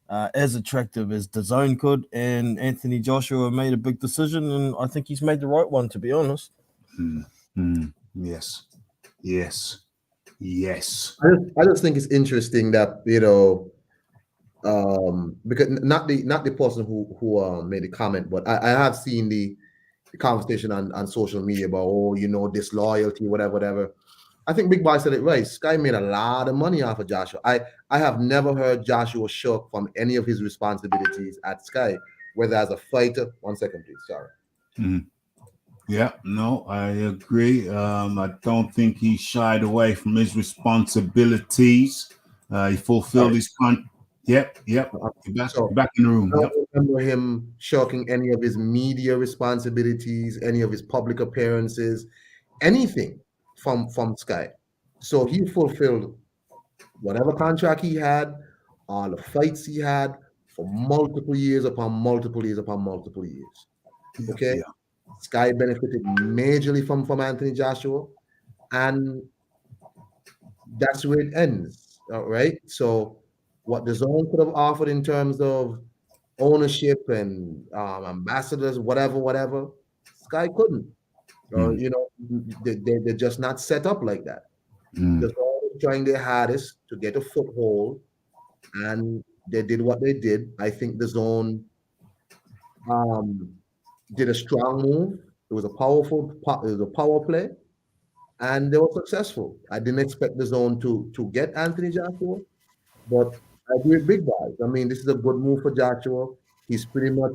as attractive as Dazn could, and Anthony Joshua made a big decision, and I think he's made the right one, to be honest. Yes. I just think it's interesting that, you know, because not the person who made the comment, but I have seen the conversation on social media about, disloyalty, whatever. I think Big Boy said it right. Sky made a lot of money off of Joshua. I have never heard Joshua shirk from any of his responsibilities at Sky, whether as a fighter. 1 second, please. Sorry. Yeah, no, I agree. I don't think he shied away from his responsibilities. He fulfilled his Yep. Back in the room. I don't remember him shirking any of his media responsibilities, any of his public appearances, anything from Sky. So he fulfilled whatever contract he had, all the fights he had for multiple years upon multiple years upon multiple years. Okay. Yeah. Sky benefited majorly from Anthony Joshua, and that's where it ends. All right. So what the zone could have offered in terms of ownership and ambassadors, whatever, Sky couldn't. They're just not set up like that. The zone was trying their hardest to get a foothold, and they did what they did. I think the zone did a strong move. It was a power play, and they were successful. I didn't expect the zone to get Anthony Joshua, but I agree with Big Boys. I mean, this is a good move for Joshua. He's pretty much,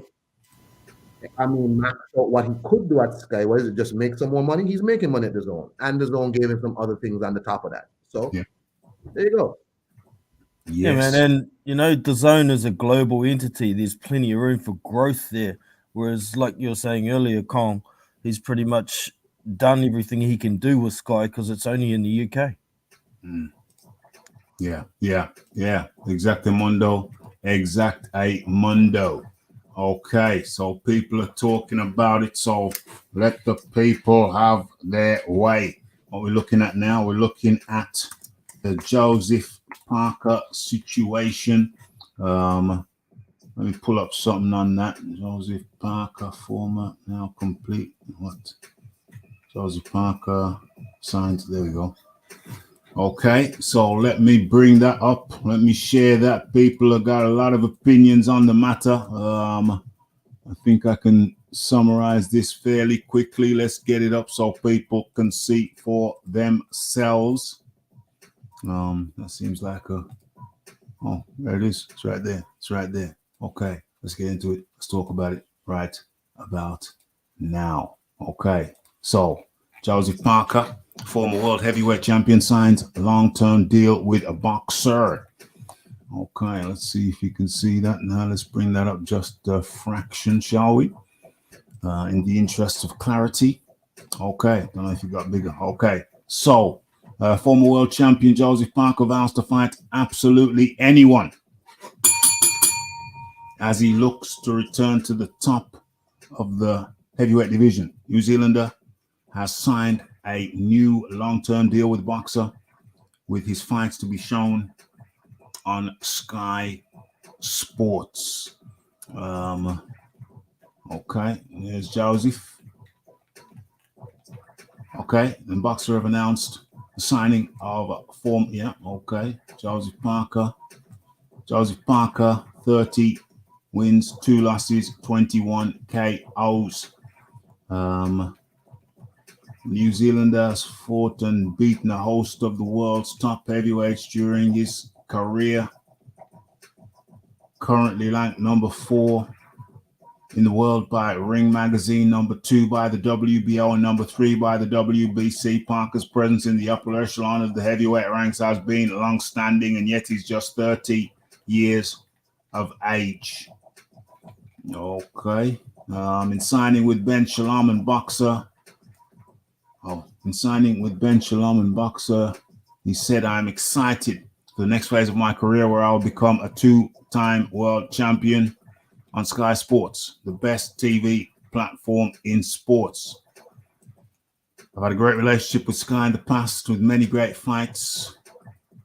maxed out what he could do at Sky. What is it? Just make some more money? He's making money at the zone, and the zone gave him some other things on the top of that. So there you go. Yes. Yeah, man, and the zone is a global entity. There's plenty of room for growth there. Whereas, like you were saying earlier, Kong, he's pretty much done everything he can do with Sky because it's only in the UK. Yeah. Exactamundo. Okay, so people are talking about it, so let the people have their way. What we're looking at now, we're looking at the Josephparker situation. Let me pull up something on that. Josephparker format now complete. What? Josephparker signs. There we go. Okay, so let me bring that up. Let me share that. People have got a lot of opinions on the matter. I think I can summarize this fairly quickly. Let's get it up so people can see for themselves. That seems like a. Oh, there it is. It's right there. It's right there. Okay, let's get into it. Let's talk about it right about now. Okay, so Joseph Parker, former world heavyweight champion, signs a long-term deal with a boxer. Okay, let's see if you can see that now. Let's bring that up just a fraction, shall we? In the interest of clarity. Okay, don't know if you got bigger. Okay, so former world champion Joseph Parker vows to fight absolutely anyone as he looks to return to the top of the heavyweight division. New Zealander has signed a new long-term deal with boxer, with his fights to be shown on Sky Sports. Okay, there's Joseph. Okay, and boxer have announced the signing of a form. Yeah, okay. Joseph Parker, 30 wins, 2 losses, 21 KOs. New Zealander has fought and beaten a host of the world's top heavyweights during his career. Currently ranked number 4 in the world by Ring Magazine, number 2 by the WBO, and number 3 by the WBC. Parker's presence in the upper echelon of the heavyweight ranks has been long-standing, and yet he's just 30 years of age. Okay. In signing with Ben Shalom and boxer. He said, "I'm excited for the next phase of my career where I'll become a 2-time world champion on Sky Sports, the best TV platform in sports. I've had a great relationship with Sky in the past with many great fights."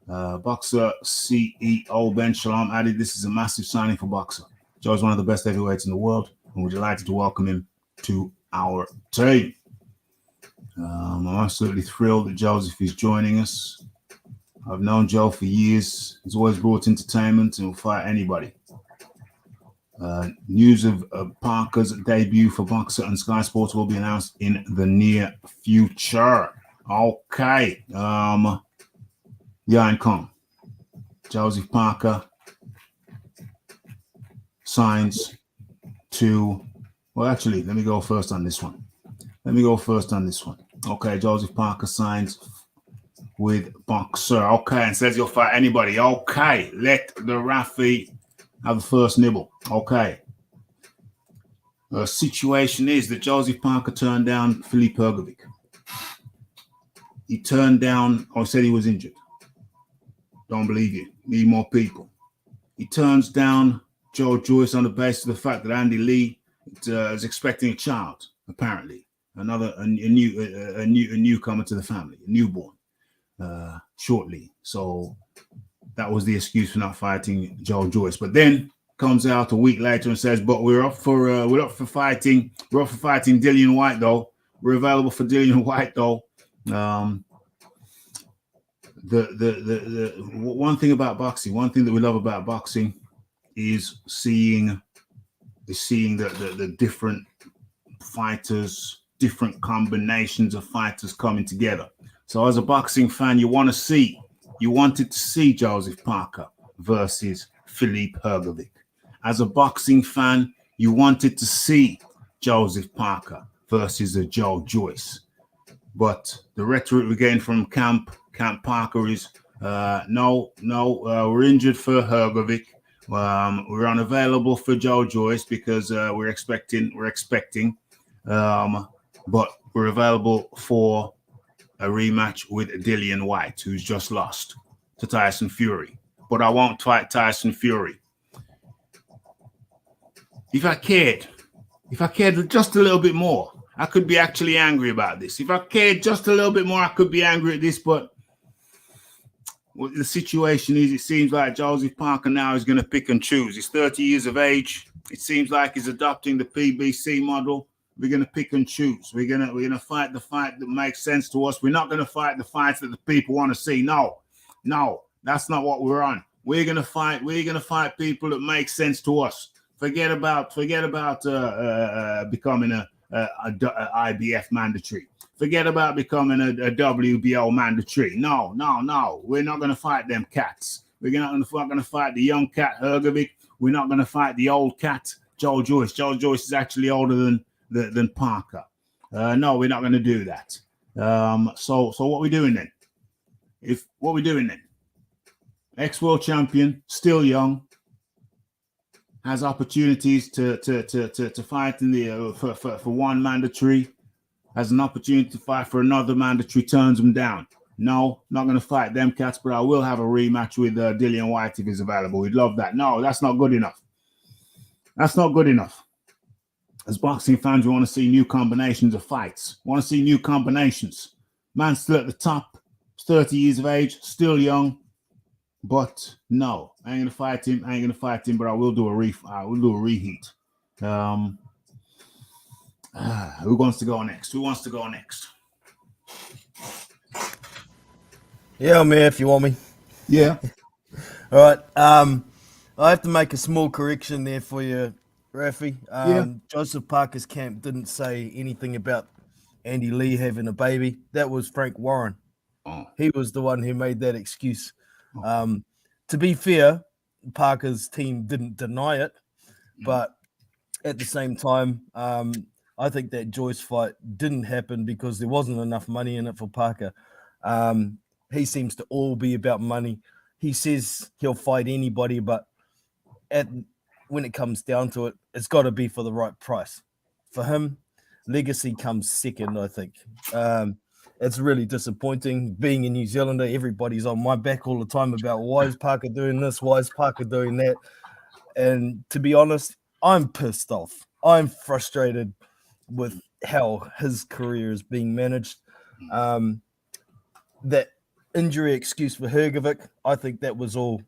Boxer CEO Ben Shalom added, "This is a massive signing for boxer. Joe is one of the best heavyweights in the world, and we're delighted to welcome him to our team." I'm absolutely thrilled that Joseph is joining us. I've known Joe for years. He's always brought entertainment and will fight anybody. News of Parker's debut for boxer and Sky Sports will be announced in the near future. Okay. Yeah, and come. Joseph Parker signs to. Well, actually, let me go first on this one. Okay, Joseph Parker signs with boxer. Okay, and says he'll fight anybody. Okay, let the Raphie have the first nibble. Okay. The situation is that Joseph Parker turned down Filip Hrgovic. He turned down, or said he was injured. Don't believe you. Need more people. He turns down Joe Joyce on the basis of the fact that Andy Lee is expecting a child, apparently. A newcomer to the family, a newborn, shortly. So that was the excuse for not fighting Joe Joyce. But then comes out a week later and says, "But we're up for fighting Dillian Whyte though. We're available for Dillian Whyte though." The one thing about boxing, one thing that we love about boxing is seeing the different fighters, different combinations of fighters coming together. So as a boxing fan, you wanted to see Joseph Parker versus Filip Hrgovic. As a boxing fan, you wanted to see Joseph Parker versus a Joe Joyce. But the rhetoric we're getting from Camp Parker is, no, we're injured for Hrgovic. We're unavailable for Joe Joyce because we're expecting, but we're available for a rematch with Dillian Whyte, who's just lost to Tyson Fury. But I won't fight Tyson Fury. If I cared just a little bit more, I could be actually angry about this. If I cared just a little bit more, I could be angry at this. But what the situation is, it seems like Joseph Parker now is going to pick and choose. He's 30 years of age. It seems like he's adopting the PBC model. We're going to pick and choose. We're going to fight the fight that makes sense to us. We're not going to fight the fights that the people want to see. No, that's not what we're on. We're going to fight people that make sense to us. Forget about becoming IBF mandatory. Forget about becoming a WBO mandatory. No. We're not going to fight them cats. We're not going to fight the young cat Hrgovic. We're not going to fight the old cat Joe Joyce. Joe Joyce is actually older than Parker. No, we're not going to do that. So what we doing then? Ex-world champion, still young, has opportunities to fight in the for one mandatory, has an opportunity to fight for another mandatory, turns him down. No, not going to fight them cats, but I will have a rematch with Dillian Whyte if he's available. We'd love that. No, that's not good enough. That's not good enough. As boxing fans, we want to see new combinations of fights. We want to see new combinations. Man's still at the top, 30 years of age, still young. But no, I ain't gonna fight him. But I will do a reheat. Who wants to go next? Yeah, I'm here if you want me. Yeah. All right. I have to make a small correction there for you, Raphie. Joseph Parker's camp didn't say anything about Andy Lee having a baby. That was Frank Warren. Oh. He was the one who made that excuse. To be fair, Parker's team didn't deny it, but at the same time, I think that Joyce fight didn't happen because there wasn't enough money in it for Parker. He seems to all be about money. He says he'll fight anybody, but when it comes down to it, it's got to be for the right price. For him, legacy comes second, I think. It's really disappointing. Being a New Zealander, everybody's on my back all the time about why is Parker doing this, why is Parker doing that. And to be honest, I'm pissed off. I'm frustrated with how his career is being managed. That injury excuse for Hrgovic, I think that was all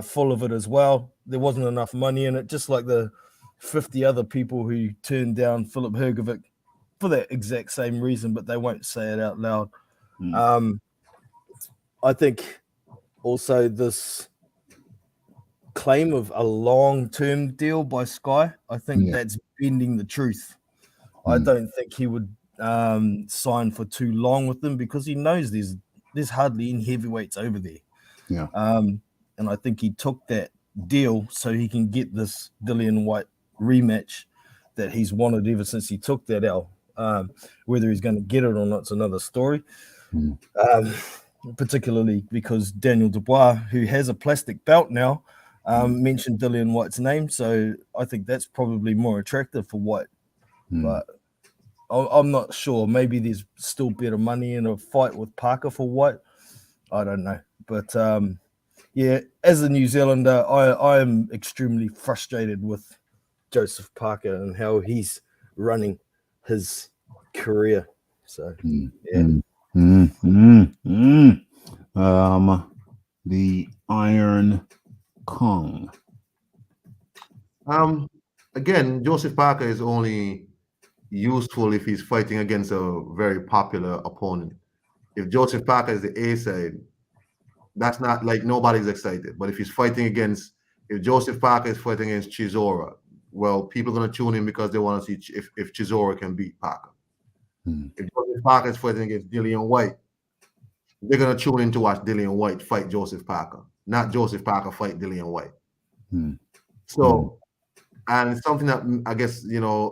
full of it as well. There wasn't enough money in it, just like the 50 other people who turned down Philip Hrgovic for that exact same reason, but they won't say it out loud. I think also this claim of a long-term deal by Sky, I think that's bending the truth. I don't think he would sign for too long with them because he knows there's hardly any heavyweights over there. Yeah. And I think he took that deal so he can get this Dillian Whyte rematch that he's wanted ever since he took that L. Whether he's going to get it or not is another story. Particularly because Daniel Dubois, who has a plastic belt now, mentioned Dillian Whyte's name. So I think that's probably more attractive for Whyte. But I'm not sure. Maybe there's still better money in a fight with Parker for Whyte. I don't know. But yeah, as a New Zealander, I am extremely frustrated with Joseph Parker and how he's running his career. So the Iron Kong. Again, Joseph Parker is only useful if he's fighting against a very popular opponent. If Joseph Parker is the A side, that's not like nobody's excited. But if Joseph Parker is fighting against Chisora, well, people are going to tune in because they want to see if Chisora can beat Parker. If Joseph Parker is fighting against Dillian Whyte, they're going to tune in to watch Dillian Whyte fight Joseph Parker, not Joseph Parker fight Dillian Whyte. So, and something that I guess,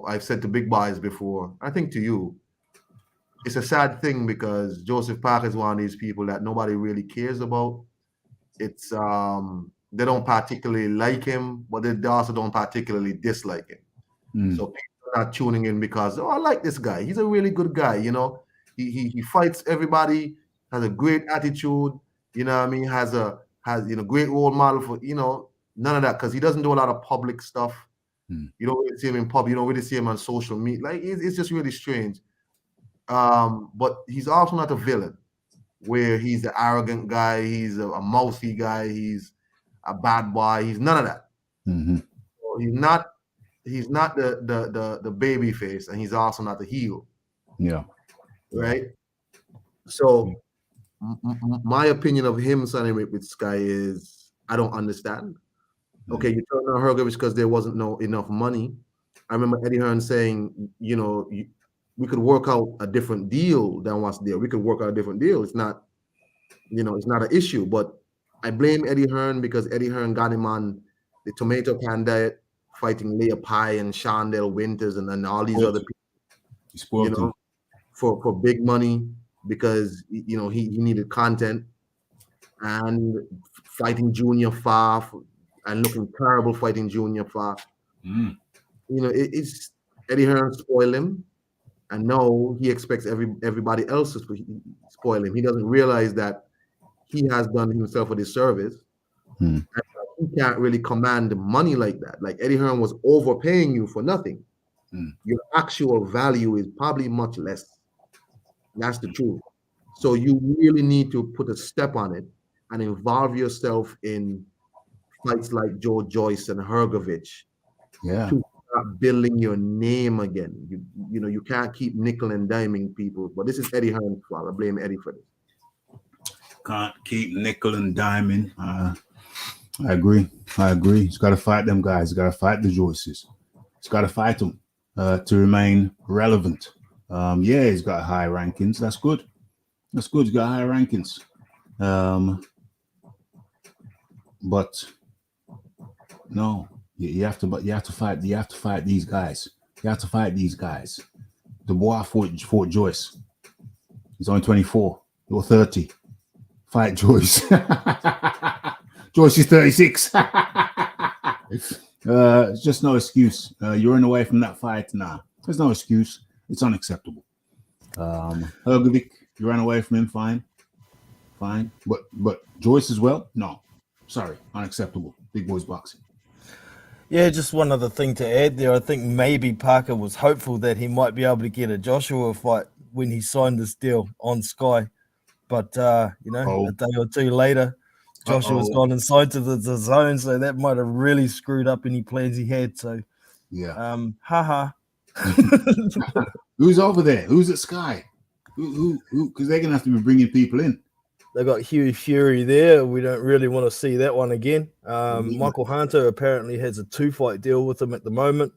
I've said to big boys before, I think to you, it's a sad thing because Joseph Parker is one of these people that nobody really cares about. It's they don't particularly like him, but they also don't particularly dislike him. So people are not tuning in because, I like this guy. He's a really good guy, He fights everybody, has a great attitude, has great role model for, none of that, because he doesn't do a lot of public stuff. You don't really see him in public, you don't really see him on social media. Like it's just really strange. But he's also not a villain where he's the arrogant guy, he's a mouthy guy, he's a bad boy, he's none of that. So he's not the baby face, and he's also not the heel. Yeah. Right. So my opinion of him signing with Sky is I don't understand. Okay, you turned on Hrgovic because there wasn't enough money. I remember Eddie Hearn saying, we could work out a different deal than what's there. We could work out a different deal. It's not, it's not an issue. But I blame Eddie Hearn because Eddie Hearn got him on the tomato can diet, fighting Leah Pye and Shondell Winters and all these other people, He spoiled him. for big money because he needed content, and fighting Junior Fa and looking terrible fighting Junior Fa. It's Eddie Hearn spoiled him, and now he expects everybody else to spoil him. He doesn't realize that he has done himself a disservice. And he can't really command money like that. Like Eddie Hearn was overpaying you for nothing. Your actual value is probably much less. That's the truth. So you really need to put a step on it and involve yourself in fights like Joe Joyce and Hergovich. Yeah. To start building your name again. You can't keep nickel and diming people. But this is Eddie Hearn's fault. I blame Eddie for this. Can't keep nickel and diming. I agree. He's got to fight them guys. He's got to fight the Joyces. He's got to fight them to remain relevant. He's got high rankings. That's good. He's got high rankings. But no, you have to fight these guys. You have to fight these guys. Dubois fought Joyce. He's only 24. You're 30. Fight Joyce. Joyce is 36. It's just no excuse. You're running away from that fight now. There's no excuse. It's unacceptable. Hergovic, you ran away from him. Fine. But Joyce as well? No. Sorry. Unacceptable. Big boys boxing. Yeah, just one other thing to add there. I think maybe Parker was hopeful that he might be able to get a Joshua fight when he signed this deal on Sky. But, a day or two later, Joshua's gone inside to the zone, so that might have really screwed up any plans he had. So, yeah. Who's over there? Who's at Sky? Who? Because they're going to have to be bringing people in. They got Huey Fury there. We don't really want to see that one again. Michael Hunter apparently has a 2-fight deal with him at the moment.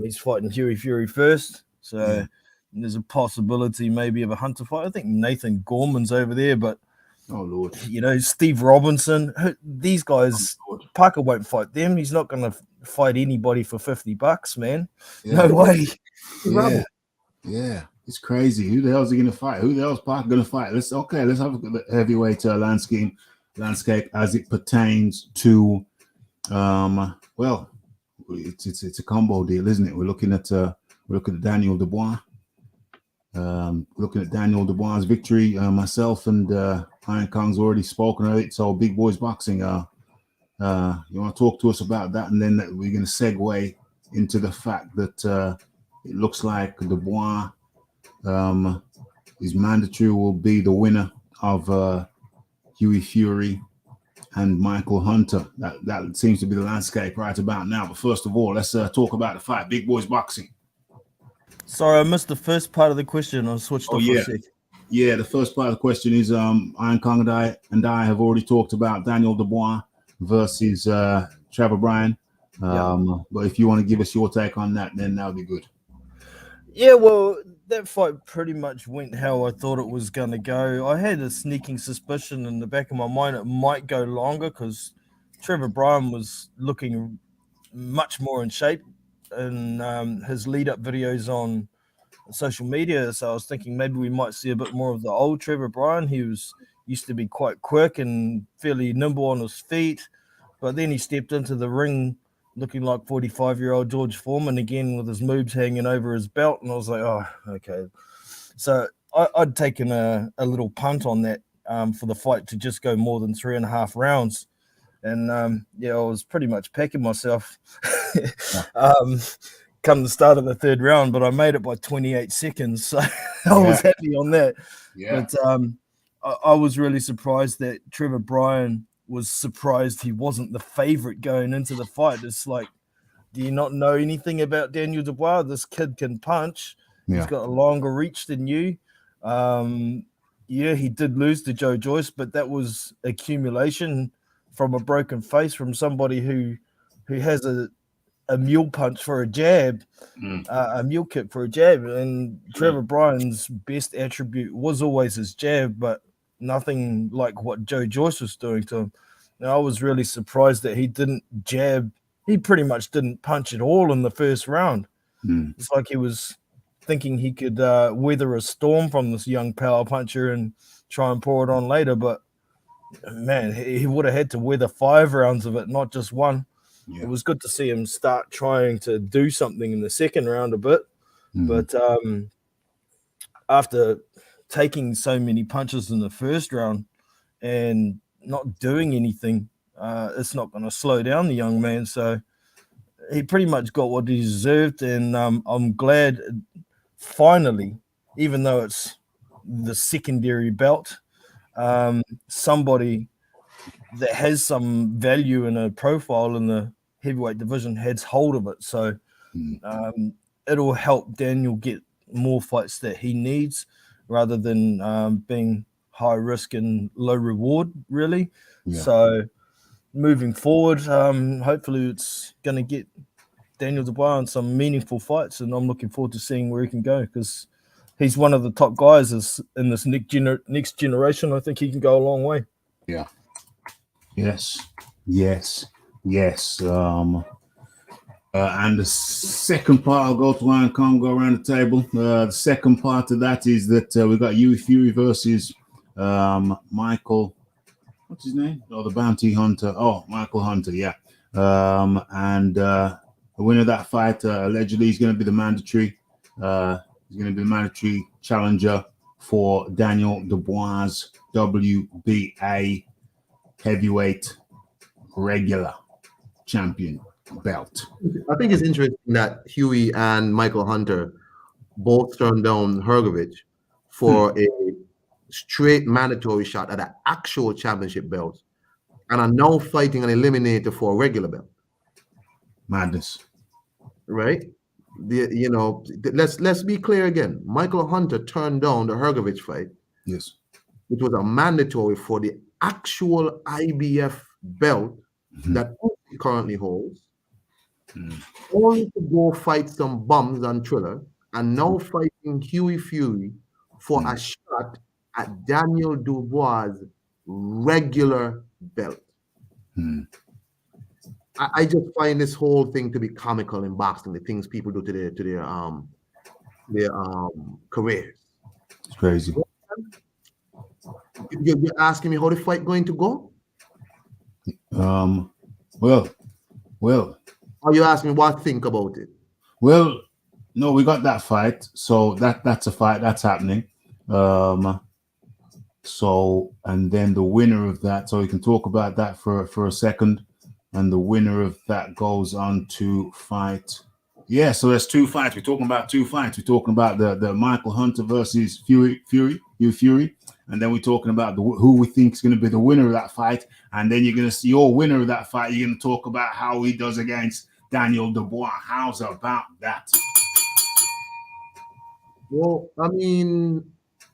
He's fighting Huey Fury first. So there's a possibility maybe of a Hunter fight. I think Nathan Gorman's over there, but oh Lord, Steve Robinson. These guys, Parker won't fight them. He's not going to fight anybody for $50, man. Yeah. No way. Yeah. It's crazy. Who the hell is he going to fight? Who the hell is Parker going to fight? Let's have a heavyweight landscape as it pertains to it's a combo deal, isn't it? We're looking at Daniel Dubois. Looking at Daniel Dubois' victory. Myself and Iron Kong's already spoken of it. So big boys boxing. You want to talk to us about that, and then we're going to segue into the fact that it looks like Dubois. His mandatory will be the winner of Huey Fury and Michael Hunter. That seems to be the landscape right about now. But first of all, let's talk about the fight. Big boys boxing. Sorry, I missed the first part of the question. I switched off for a sec. Yeah, the first part of the question is Iron Kong and I have already talked about Daniel Dubois versus trevorbryan. But if you want to give us your take on that, then that would be good. Yeah, well, that fight pretty much went how I thought it was going to go. I had a sneaking suspicion in the back of my mind it might go longer because trevorbryan was looking much more in shape in his lead-up videos on social media. So I was thinking maybe we might see a bit more of the old trevorbryan. He used to be quite quick and fairly nimble on his feet, but then he stepped into the ring looking like 45-year-old George Foreman again with his moves hanging over his belt. And I was like, oh, okay. So I'd taken a little punt on that for the fight to just go more than 3.5 rounds. And, I was pretty much packing myself come the start of the third round, but I made it by 28 seconds. So I was happy on that. Yeah. But I was really surprised that trevorbryan was surprised he wasn't the favorite going into the fight. It's like, do you not know anything about Daniel Dubois? This kid can punch. Yeah. He's got a longer reach than you. He did lose to Joe Joyce, but that was accumulation from a broken face from somebody who has a a mule punch for a jab, a mule kick for a jab. And Trevor Bryan's best attribute was always his jab, but nothing like what Joe Joyce was doing to him. Now, I was really surprised that he didn't jab. He pretty much didn't punch at all in the first round. It's like he was thinking he could weather a storm from this young power puncher and try and pour it on later. But, man, he would have had to weather 5 rounds of it, not just one. It was good to see him start trying to do something in the second round a bit. But after taking so many punches in the first round and not doing anything, it's not going to slow down the young man. So he pretty much got what he deserved. And I'm glad finally, even though it's the secondary belt, somebody that has some value in a profile in the heavyweight division has hold of it. So it'll help Daniel get more fights that he needs rather than being high risk and low reward, really. So moving forward, hopefully it's going to get Daniel Dubois on some meaningful fights, and I'm looking forward to seeing where he can go because he's one of the top guys in this next generation. I think he can go a long way. Yeah. Yes. And the second part, I'll go to one and come go around the table. The second part of that is that we got Hughie Fury versus Michael. What's his name? Oh, the bounty hunter. Oh, Michael Hunter. Yeah. And the winner of that fight allegedly is going to be the mandatory. He's going to be the mandatory challenger for Daniel Dubois' WBA heavyweight regular champion belt. I think it's interesting that Hughie and Michael Hunter both turned down Hrgovic for a straight mandatory shot at an actual championship belt and are now fighting an eliminator for a regular belt. Madness. Right? Let's be clear again. Michael Hunter turned down the Hrgovic fight. Yes. Which was a mandatory for the actual IBF belt that he currently holds. Only to go fight some bums on Triller and now fighting Hughie Fury for a shot at Daniel Dubois' regular belt. I just find this whole thing to be comical in boxing, the things people do to their careers. It's crazy. You're asking me how the fight going to go? Well. Are you asking me what I think about it? Well, no, we got that fight, so that's a fight that's happening. So, and then the winner of that, so we can talk about that for a second, and the winner of that goes on to fight. Yeah, so there's 2 fights. We're talking about 2 fights. We're talking about the Michael Hunter versus Hughie Fury, and then we're talking about who we think is going to be the winner of that fight, and then you're going to see your winner of that fight. You're going to talk about how he does against Daniel Dubois. How's about that? Well, I mean,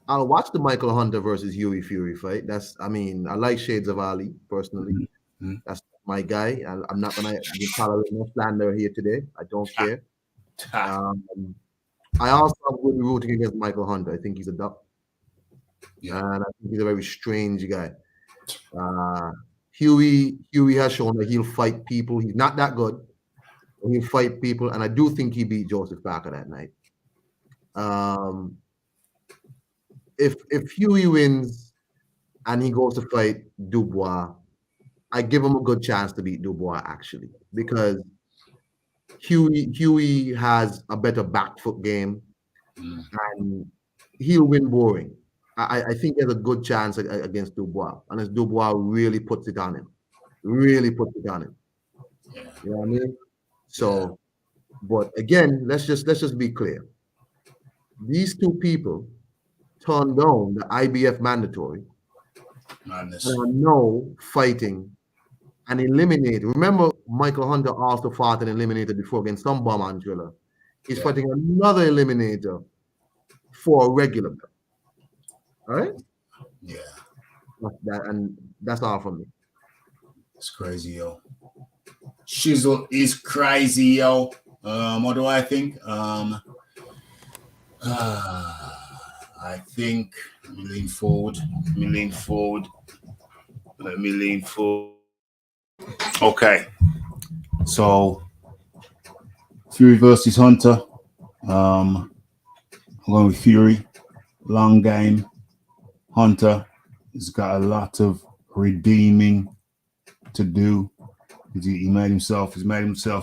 I'll watch the Michael Hunter versus Hughie Fury fight. I like Shades of Ali personally. That's my guy. I'm not going to tolerate no slander here today. I don't care. I also will be rooting against Michael Hunter. I think he's a duck. And I think he's a very strange guy. Hughie has shown that he'll fight people. He's not that good. He'll fight people, and I do think he beat Joseph Parker that night. If Hughie wins and he goes to fight Dubois, I give him a good chance to beat Dubois actually, because Hughie has a better back foot game, and he'll win boring. I think there's a good chance against Dubois, unless Dubois really puts it on him. You know what I mean? So, but again, let's just be clear. These 2 people turned down the IBF mandatory. Madness. And are now fighting an eliminator. Remember, Michael Hunter also fought an eliminator before against some bum on Driller. He's fighting another eliminator for a regular belt. All right? Yeah. And that's all from me. It's crazy, yo. Shizzle is crazy, yo. What do I think? I think let me lean forward. Okay. So Fury versus Hunter. I'm going with Fury. Long game. Hunter has got a lot of redeeming to do. He made himself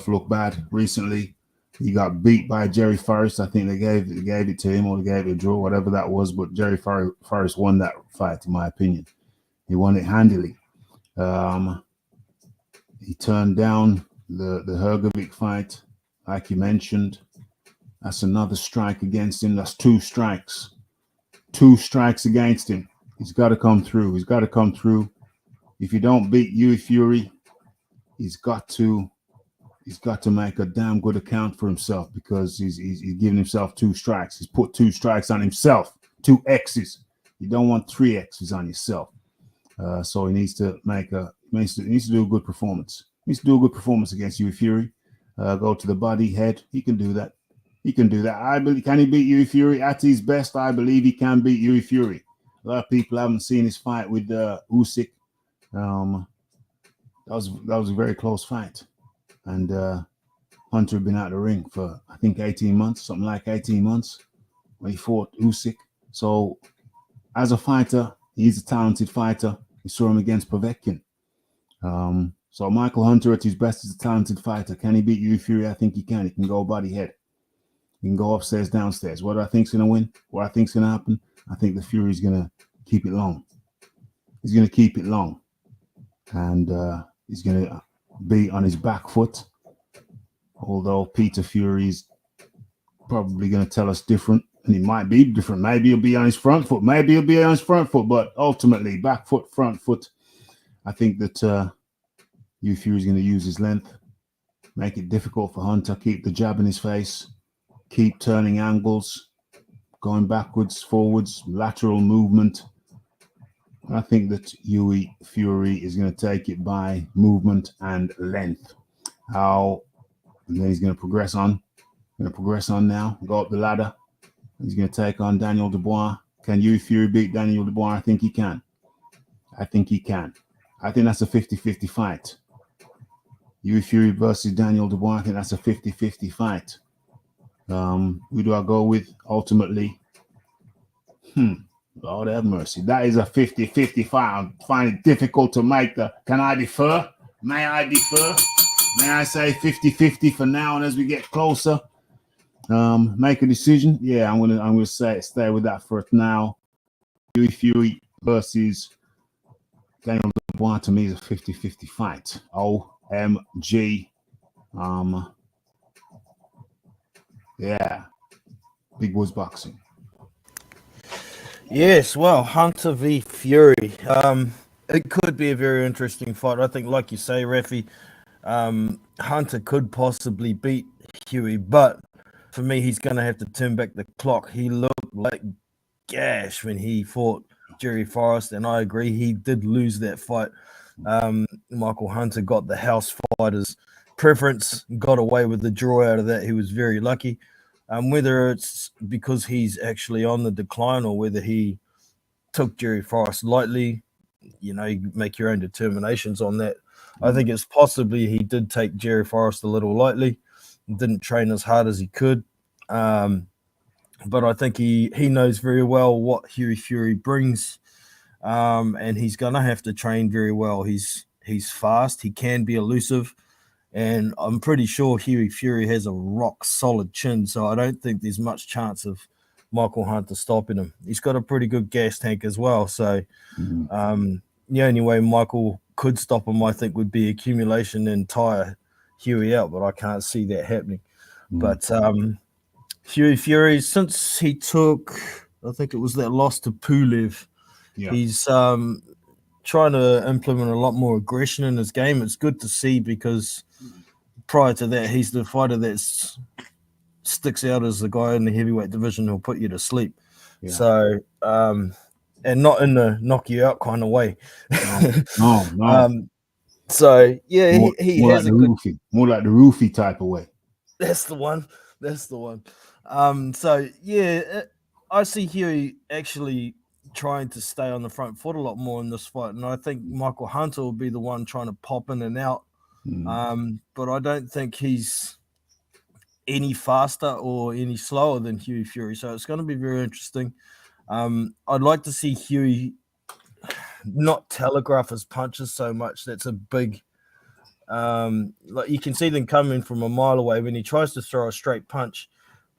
look bad recently. He got beat by Jerry Forrest. I think they gave it to him, or they gave it a draw, whatever that was. But Jerry Forrest won that fight, in my opinion. He won it handily. He turned down the Hrgovic fight, like you mentioned. That's another strike against him. That's 2 strikes. 2 strikes against him. He's got to come through. If you don't beat Hughie Fury, he's got to make a damn good account for himself, because he's giving himself 2 strikes. He's put 2 strikes on himself, 2 X's. You don't want 3 X's on yourself. So he needs to do a good performance. He needs to do a good performance against Hughie Fury. Go to the body, head. He can do that. I believe. Can he beat Hughie Fury at his best? I believe he can beat Hughie Fury. A lot of people haven't seen his fight with Usyk. That was a very close fight, and Hunter had been out of the ring for, I think, 18 months, something like 18 months when he fought Usyk. So as a fighter, he's a talented fighter. You saw him against Povetkin. So Michael Hunter at his best is a talented fighter. Can he beat Hughie Fury? I think he can. He can go body head. He can go upstairs, downstairs. What do I think's going to win? What I think's going to happen? I think the Fury's going to keep it long. He's going to keep it long. And he's going to be on his back foot. Although Peter Fury's probably going to tell us different. And he might be different. Maybe he'll be on his front foot. But ultimately, back foot, front foot. I think that Hughie Fury's going to use his length, make it difficult for Hunter, keep the jab in his face, keep turning angles, going backwards, forwards, lateral movement. I think that Hughie Fury is going to take it by movement and length. And then he's going to progress on. Now, go up the ladder. He's going to take on Daniel Dubois. Can Hughie Fury beat Daniel Dubois? I think he can. I think that's a 50-50 fight. Hughie Fury versus Daniel Dubois. I think that's a 50-50 fight. Who do I go with ultimately? Lord have mercy. That is a 50-50 fight. I find it difficult to make can I defer? May I defer? May I say 50-50 for now, and as we get closer, make a decision? Yeah, I'm gonna stay with that for now. Hughie Fury versus Daniel Dubois to me is a 50-50 fight. OMG. Yeah. Big Woods Boxing. Yes, well, Hunter v Fury. It could be a very interesting fight. I think, like you say, Raphie, Hunter could possibly beat Hughie, but for me, he's going to have to turn back the clock. He looked like gash when he fought Jerry Forrest, and I agree, he did lose that fight. Michael Hunter got the house fighter's preference, got away with the draw out of that. He was very lucky. Whether it's because he's actually on the decline or whether he took Jerry Forrest lightly, you make your own determinations on that. I think it's possibly he did take Jerry Forrest a little lightly, didn't train as hard as he could. But I think he knows very well what Hughie Fury brings, and he's going to have to train very well. He's fast. He can be elusive. And I'm pretty sure Hughie Fury has a rock-solid chin, so I don't think there's much chance of Michael Hunter stopping him. He's got a pretty good gas tank as well, so the only way Michael could stop him, I think, would be accumulation and tire Hughie out, but I can't see that happening. But Hughie Fury, since he took, I think it was that loss to Pulev, he's trying to implement a lot more aggression in his game. It's good to see because prior to that, he's the fighter that sticks out as the guy in the heavyweight division who'll put you to sleep. Yeah. So, and not in the knock you out kind of way. No. So yeah, he More like has the a good. roofie, more like the roofie type of way. That's the one. That's the one. So yeah, I see Huey actually trying to stay on the front foot a lot more in this fight, and I think Michael Hunter will be the one trying to pop in and out. But I don't think he's any faster or any slower than Huey Fury. So it's going to be very interesting. I'd like to see Huey not telegraph his punches so much. That's a big. Like you can see them coming from a mile away. When he tries to throw a straight punch,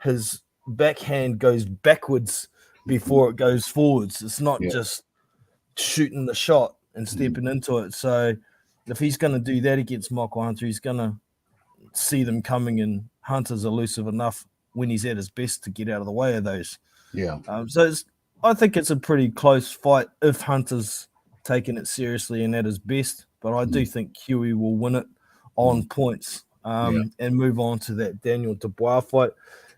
his backhand goes backwards before it goes forwards. It's not just shooting the shot and stepping into it. So if he's going to do that against Michael Hunter, he's going to see them coming, and Hunter's elusive enough when he's at his best to get out of the way of those. Yeah. I think it's a pretty close fight if Hunter's taking it seriously and at his best. But I do think Huey will win it on points and move on to that Daniel Dubois fight.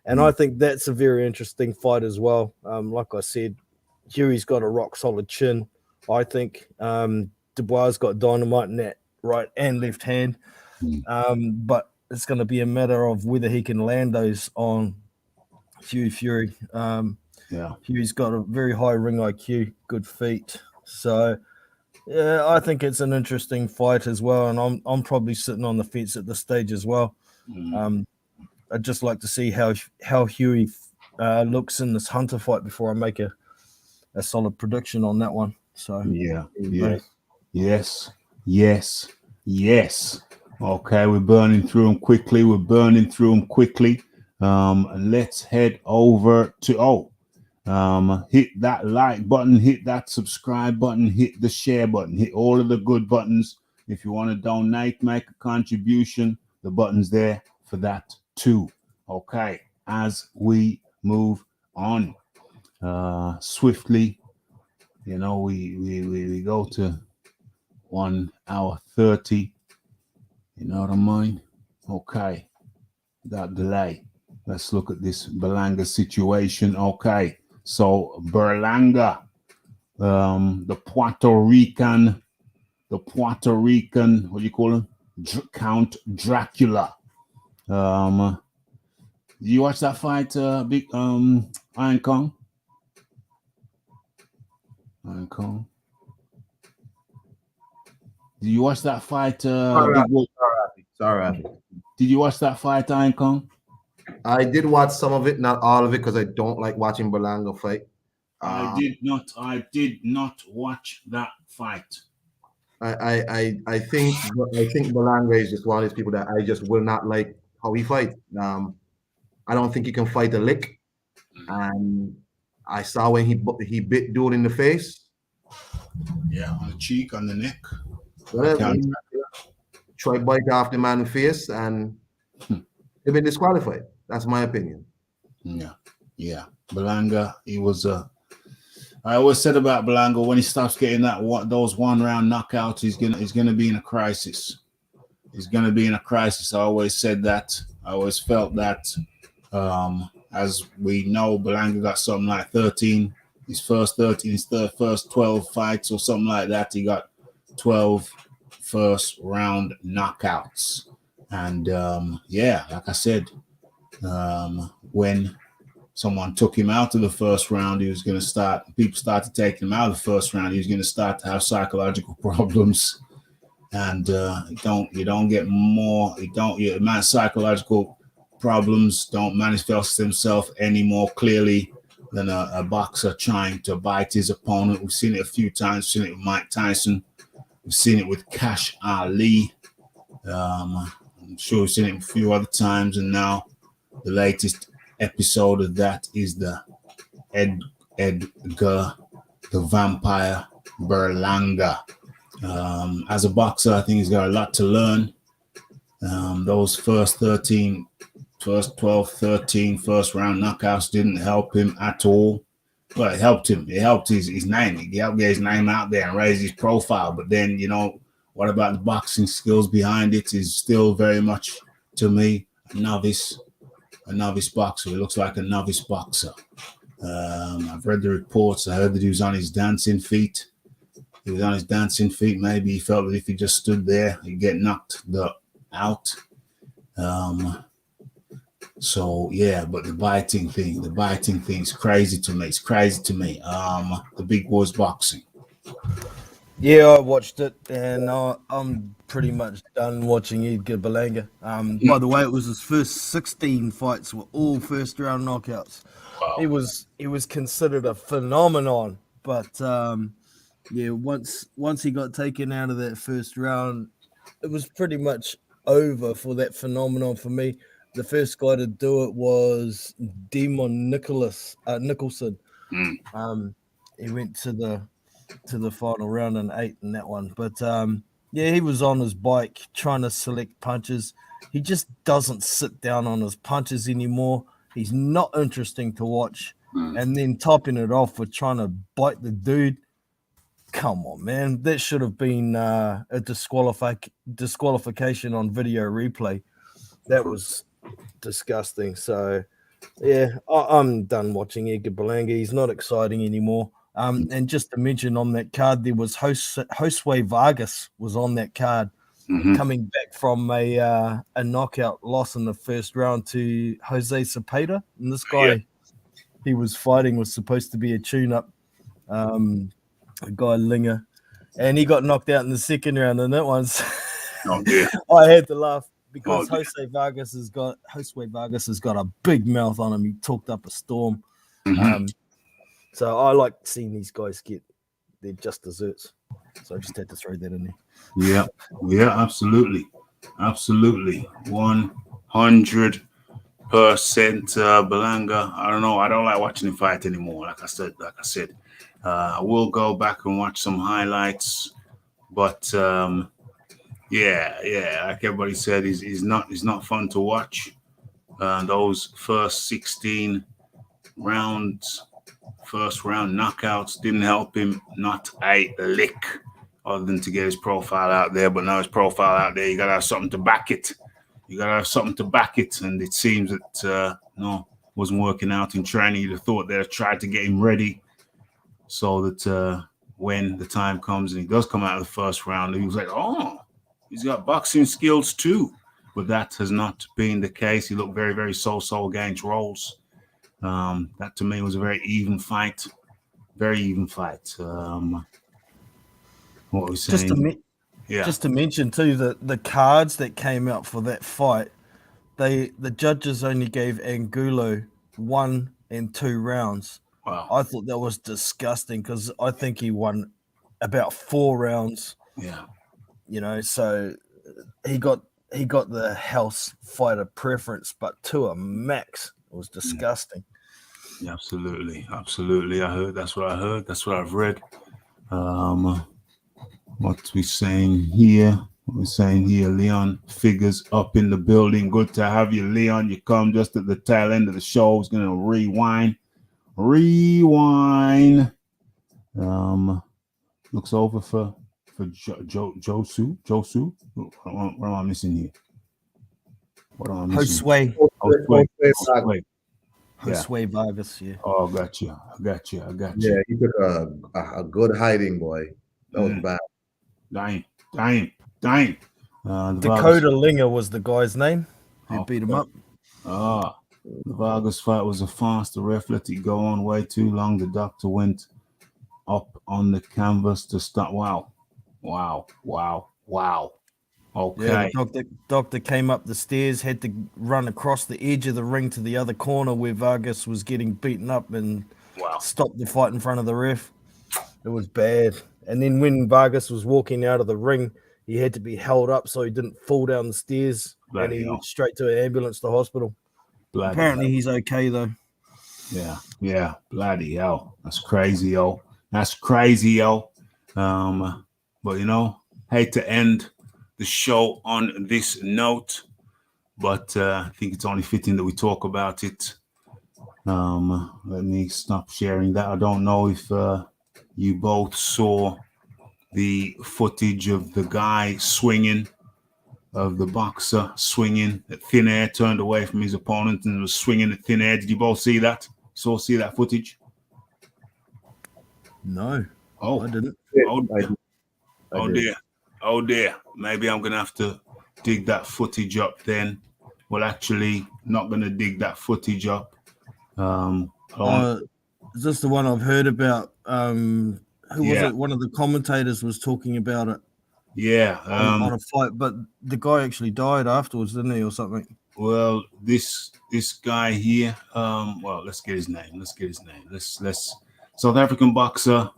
And I think that's a very interesting fight as well. Like I said, Huey's got a rock solid chin. I think Dubois got dynamite in that right and left hand. But it's going to be a matter of whether he can land those on Huey Fury. Huey's got a very high ring IQ, good feet. So yeah, I think it's an interesting fight as well, and I'm probably sitting on the fence at this stage as well. I'd just like to see how Huey looks in this Hunter fight before I make a solid prediction on that one. So yes. Okay, we're burning through them quickly. Let's head over to hit that like button, hit that subscribe button, hit the share button, hit all of the good buttons. If you want to donate, make a contribution, the button's there for that too. Okay, as we move on swiftly, we go to 1 hour 30. You know what I mean? Okay, without delay, let's look at this Berlanga situation. Okay, so Berlanga, the Puerto Rican, what do you call him? Count Dracula. Did you watch that fight, Big Iron Kong? Did you watch that fight? Sorry. Did you watch that fight, Iron Kong? I did watch some of it, not all of it, because I don't like watching Berlanga fight. I did not watch that fight. I think Berlanga is just one of these people that I just will not like how he fights. I don't think he can fight a lick. And I saw when he bit dude in the face. Yeah, on the cheek, on the neck. Whatever. Try bite off the man's face, and they've been disqualified. That's my opinion. Yeah. Berlanga, he was I always said about Berlanga, when he starts getting those 1 round knockouts, he's gonna be in a crisis. I always said that. I always felt that. As we know, Berlanga got something like 13. His first 12 fights or something like that. He got 12 first round knockouts. And like I said, when someone took him out of the first round, people started taking him out of the first round, he was going to start to have psychological problems. And psychological problems don't manifest themselves any more clearly than a boxer trying to bite his opponent. We've seen it a few times. We've seen it with Mike Tyson. We've seen it with Cash Ali. I'm sure we've seen it a few other times. And now the latest episode of that is the Edgar the Vampire Berlanga. As a boxer, I think he's got a lot to learn. Those first 12, 13 first round knockouts didn't help him at all. Well, it helped him. It helped his name. It helped get his name out there and raise his profile. But then, what about the boxing skills behind it is still very much, to me, a novice boxer. He looks like a novice boxer. I've read the reports. I heard that he was on his dancing feet. He was on his dancing feet. Maybe he felt that if he just stood there, he'd get knocked out. So yeah, but the biting thing is crazy to me. It's crazy to me. The big boys boxing. Yeah, I watched it, and I'm pretty much done watching Edgarberlanga. By the way, it was his first 16 fights were all first round knockouts. Wow. He was considered a phenomenon, but yeah, once he got taken out of that first round, it was pretty much over for that phenomenon for me. The first guy to do it was Demon Nicholson. He went to the final round and 8 in that one. But yeah, he was on his bike trying to select punches. He just doesn't sit down on his punches anymore. He's not interesting to watch. And then topping it off with trying to bite the dude. Come on, man. That should have been a disqualification on video replay. That was disgusting. So, yeah, I'm done watching Edgarberlanga. He's not exciting anymore. And just to mention on that card, there was Josue Vargas was on that card, coming back from a knockout loss in the first round to Jose Cepeda. And this guy he was fighting was supposed to be a tune-up, a guy Linger, and he got knocked out in the second round. And that one's I had to laugh because Josue Vargas has got a big mouth on him. He talked up a storm. So I like seeing these guys get their just desserts. So I just had to throw that in there. Yeah, absolutely. 100% Berlanga. I don't know. I don't like watching him fight anymore. Like I said, I will go back and watch some highlights. But yeah, like everybody said, he's not fun to watch. Those first 16 rounds. First round knockouts didn't help him not a lick other than to get his profile out there. But now his profile out there, you got to have something to back it. And it seems that wasn't working out in training. You'd have thought they'd tried to get him ready so that when the time comes and he does come out of the first round, he was like, oh, he's got boxing skills too. But that has not been the case. He looked very, very so-so against Rolls. That to me was a very even fight. What were we saying? Just to mention too that the cards that came out for that fight, the judges only gave Angulo 1 and 2 rounds. Wow. I thought that was disgusting because I think he won about 4 rounds. Yeah. So he got the house fighter preference, but to a max. It was disgusting. Yeah, absolutely. That's what I heard. That's what I've read. What we're saying here. Leon Figures up in the building. Good to have you, Leon. You come just at the tail end of the show. I was going to rewind. Looks over for Josu. What am I missing here? Josue Vargas, yeah. Oh, got you. Yeah, he took a good hiding, boy. That was bad. Dying. Dakota Linger was the guy's name who beat him up. The Vargas fight was a farce. The ref let it go on way too long. The doctor went up on the canvas to stop. Wow. Okay. Yeah, the doctor came up the stairs, had to run across the edge of the ring to the other corner where Vargas was getting beaten up and stopped the fight in front of the ref. It was bad. And then when Vargas was walking out of the ring, he had to be held up so he didn't fall down the stairs. And he went straight to an ambulance to hospital. Apparently he's okay though. Yeah. Bloody hell. That's crazy, yo. But hate to end the show on this note, but I think it's only fitting that we talk about it. Let me stop sharing that. I don't know if you both saw the footage of the guy swinging, of the boxer swinging at thin air, turned away from his opponent and was swinging at thin air. Did you both see that? See that footage? No. Oh, I didn't. oh, I dear. did. I Oh did. dear. Oh dear. Maybe I'm gonna have to dig that footage up then. Well, actually, not gonna dig that footage up. Is this the one I've heard about? Who was Yeah. it? One of the commentators was talking about it Yeah. on a fight, but the guy actually died afterwards, didn't he, or something? Well, this guy here. Well, let's get his name. Let's South African boxer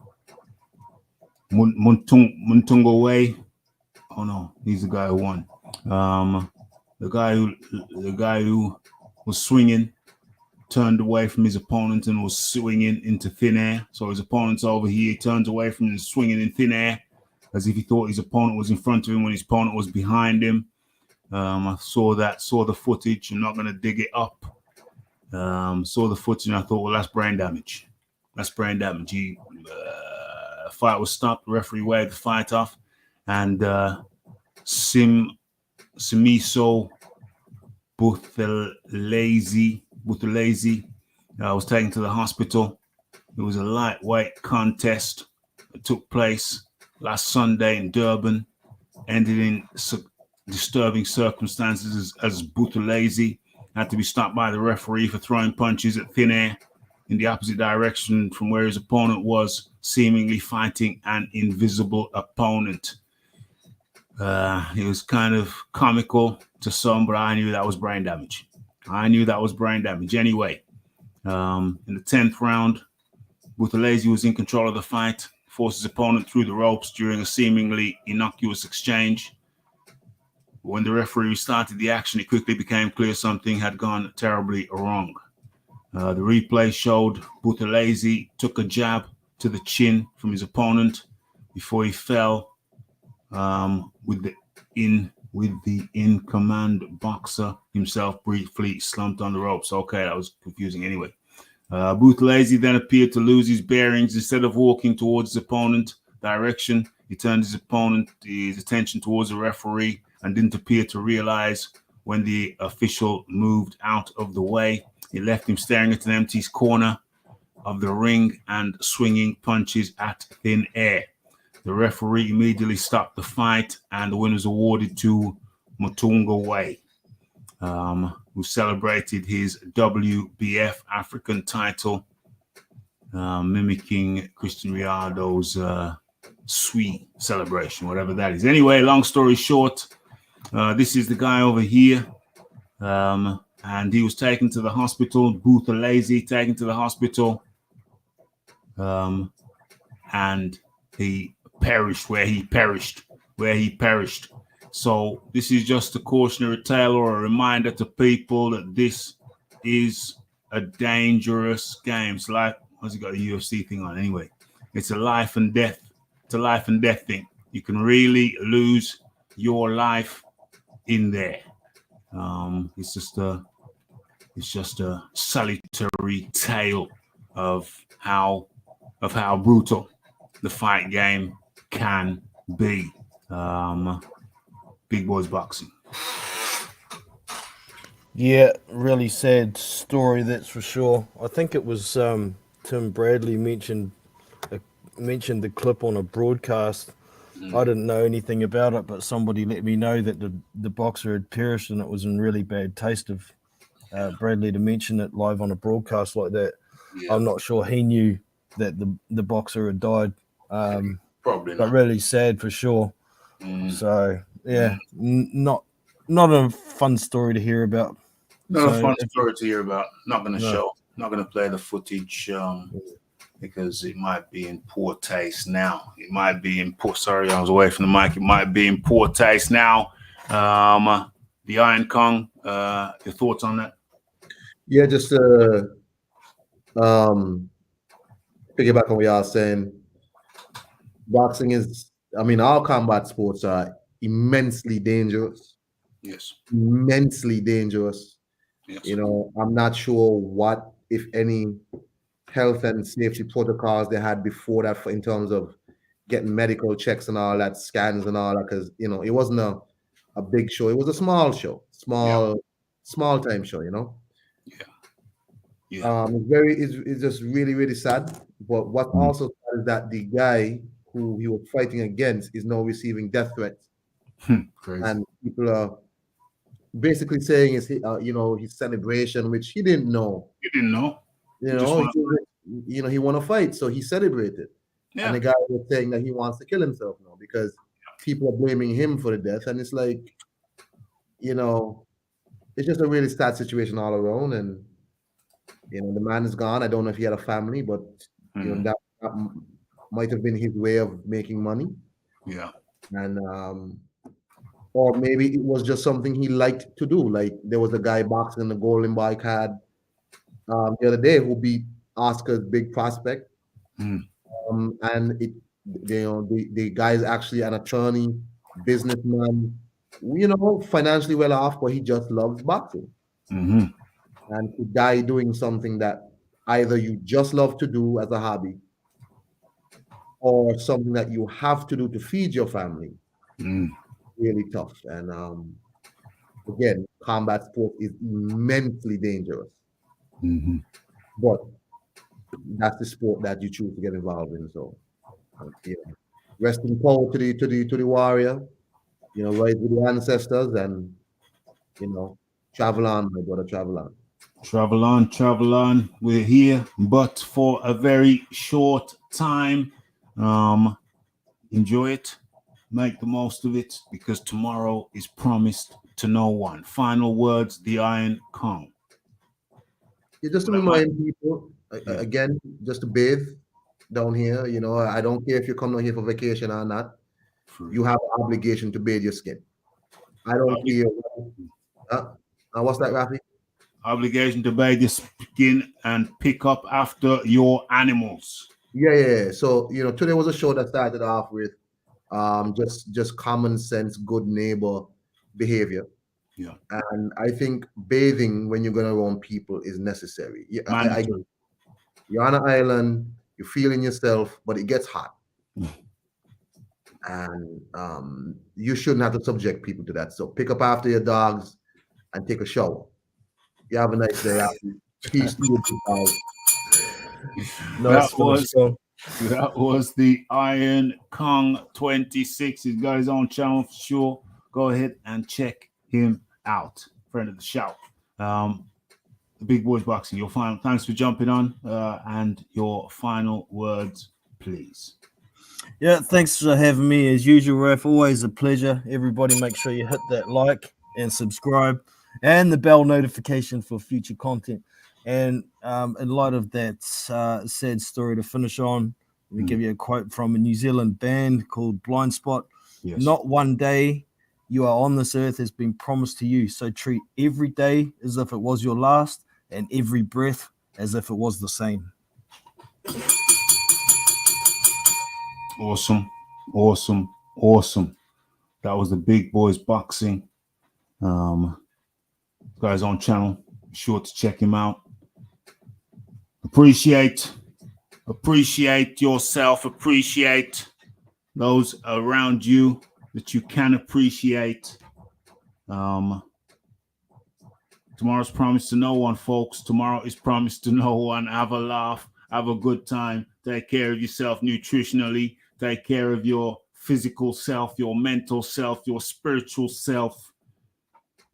Muntungo Way. Oh no, he's the guy who won. The guy who was swinging, turned away from his opponent and was swinging into thin air. So his opponent's over here, he turns away from him and swinging in thin air as if he thought his opponent was in front of him when his opponent was behind him. I saw the footage. I'm not going to dig it up. Saw the footage and I thought, well, that's brain damage. Fight was stopped. The referee waved the fight off, and Simiso Buthelezi was taken to the hospital. It was a lightweight contest that took place last Sunday in Durban, ended in disturbing circumstances as Buthelezi had to be stopped by the referee for throwing punches at thin air in the opposite direction from where his opponent was, seemingly fighting an invisible opponent. It was kind of comical to some, but I knew that was brain damage. Anyway, in the 10th round, Buthelezi was in control of the fight, forced his opponent through the ropes during a seemingly innocuous exchange. When the referee started the action, it quickly became clear something had gone terribly wrong. The replay showed Buthelezi took a jab to the chin from his opponent before he fell with the in-command boxer himself briefly slumped on the ropes. Okay, that was confusing anyway. Buthelezi then appeared to lose his bearings. Instead of walking towards his opponent's direction, he turned his attention towards the referee and didn't appear to realize when the official moved out of the way. He left him staring at an empty corner of the ring and swinging punches at thin air. The referee immediately stopped the fight, and the winner was awarded to Mutungo Way, who celebrated his WBF African title, mimicking Christian Rialdo's sweet celebration, whatever that is. Anyway, long story short, this is the guy over here, and he was taken to the hospital. Buthelezi taken to the hospital, and he perished where he perished. So this is just a cautionary tale or a reminder to people that this is a dangerous game. It's like, what's it got a UFC thing on anyway? It's a life and death. It's a life and death thing. You can really lose your life in there. It's just a salutary tale of how brutal the fight game can be. Big boys boxing. Yeah, really sad story, that's for sure. I think it was Tim Bradley mentioned the clip on a broadcast. I didn't know anything about it, but somebody let me know that the boxer had perished, and it was in really bad taste of Bradley to mention it live on a broadcast like that. Yeah. I'm not sure he knew that the boxer had died. Probably not. But really sad for sure. So yeah, not a fun story to hear about. Not a fun story to hear about. Not going to show. Not going to play the footage because it might be in poor taste now. Sorry, I was away from the mic. It might be in poor taste now. The Iron Kong. Your thoughts on that? Yeah, just piggyback on what y'all saying. Boxing is, all combat sports are immensely dangerous. Yes. Immensely dangerous. Yes. I'm not sure what, if any, health and safety protocols they had before that in terms of getting medical checks and all that, scans and all that, because, it wasn't a big show. It was a small show, small time show, Yeah. It's just really, really sad. But what's also sad is that the guy who he was fighting against is now receiving death threats, Crazy. and people are basically saying it's his celebration, which he didn't know. You didn't know. He want to fight, so he celebrated. Yeah. And the guy was saying that he wants to kill himself now because people are blaming him for the death, and it's like, it's just a really sad situation all around. And the man is gone. I don't know if he had a family, but that might have been his way of making money. Yeah. And or maybe it was just something he liked to do. Like there was a guy boxing in the Golden Boy card the other day who beat Oscar's big prospect. And the guy is actually an attorney, businessman, financially well off, but he just loves boxing. And to die doing something that either you just love to do as a hobby or something that you have to do to feed your family, really tough. And again, combat sport is immensely dangerous. But that's the sport that you choose to get involved in. So, rest in power to the warrior. Rise with the ancestors, and travel on, my brother, travel on. Travel on, travel on. We're here, but for a very short time. Enjoy it, make the most of it, because tomorrow is promised to no one. Final words, the Iron Kong. Just to remind people, again, just to bathe down here. I don't care if you come down here for vacation or not. You have an obligation to bathe your skin. I don't care. What's that, Raphie? Obligation to bathe your skin and pick up after your animals. Yeah. So today was a show that started off with just common sense, good neighbor behavior. Yeah. And I think bathing when you're going around people is necessary. You're on an island, you're feeling yourself, but it gets hot. And you shouldn't have to subject people to that. So pick up after your dogs and take a shower. You have a nice day. Peace to you guys. That was the Iron Kong 26. He's got his own channel for sure. Go ahead and check him out. Friend of the show. The Big Boys Boxing. Your final. Thanks for jumping on. And your final words, please. Yeah, thanks for having me as usual, Raph. Always a pleasure. Everybody, make sure you hit that like and subscribe and the bell notification for future content. And in light of that sad story to finish on, let me give you a quote from a New Zealand band called Blind Spot. Yes. Not one day you are on this earth has been promised to you, so treat every day as if it was your last and every breath as if it was the same. Awesome. That was the Big Boys Boxing. Guys on channel, be sure to check him out. Appreciate yourself. Appreciate those around you that you can appreciate. Tomorrow's promised to no one, folks. Tomorrow is promised to no one. Have a laugh. Have a good time. Take care of yourself nutritionally. Take care of your physical self, your mental self, your spiritual self.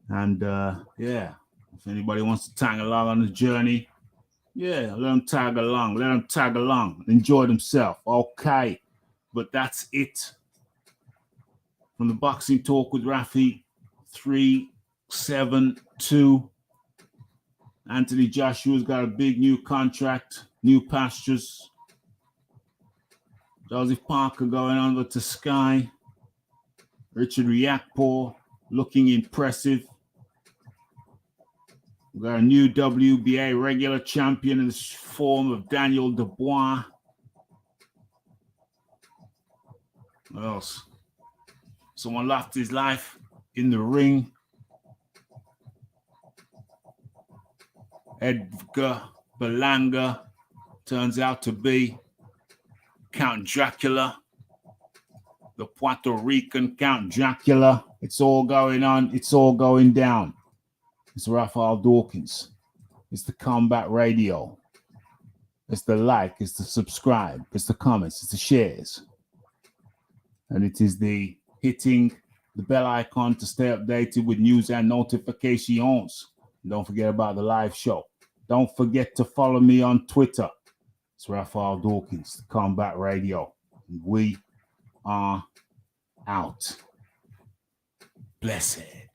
And if anybody wants to tag along on the journey, let them tag along. Enjoy themselves. Okay. But that's it. From the Boxing Talk with Raphie 372. Anthony Joshua's got a big new contract, new pastures. Josephparker going on with the sky. Richard Riakporheturchi looking impressive. We got a new WBA regular champion in the form of Daniel Dubois. What else? Someone lost his life in the ring. Edgarberlanga turns out to be Count Dracula, the Puerto Rican Count Dracula. It's all going on. It's all going down. It's Raphael Dawkins. It's the Combat Radio. It's the like, it's the subscribe, it's the comments, it's the shares. And it is the hitting the bell icon to stay updated with news and notifications. Don't forget about the live show. Don't forget to follow me on Twitter. It's Raphael Dawkins, Combat Radio. We are out. Blessed.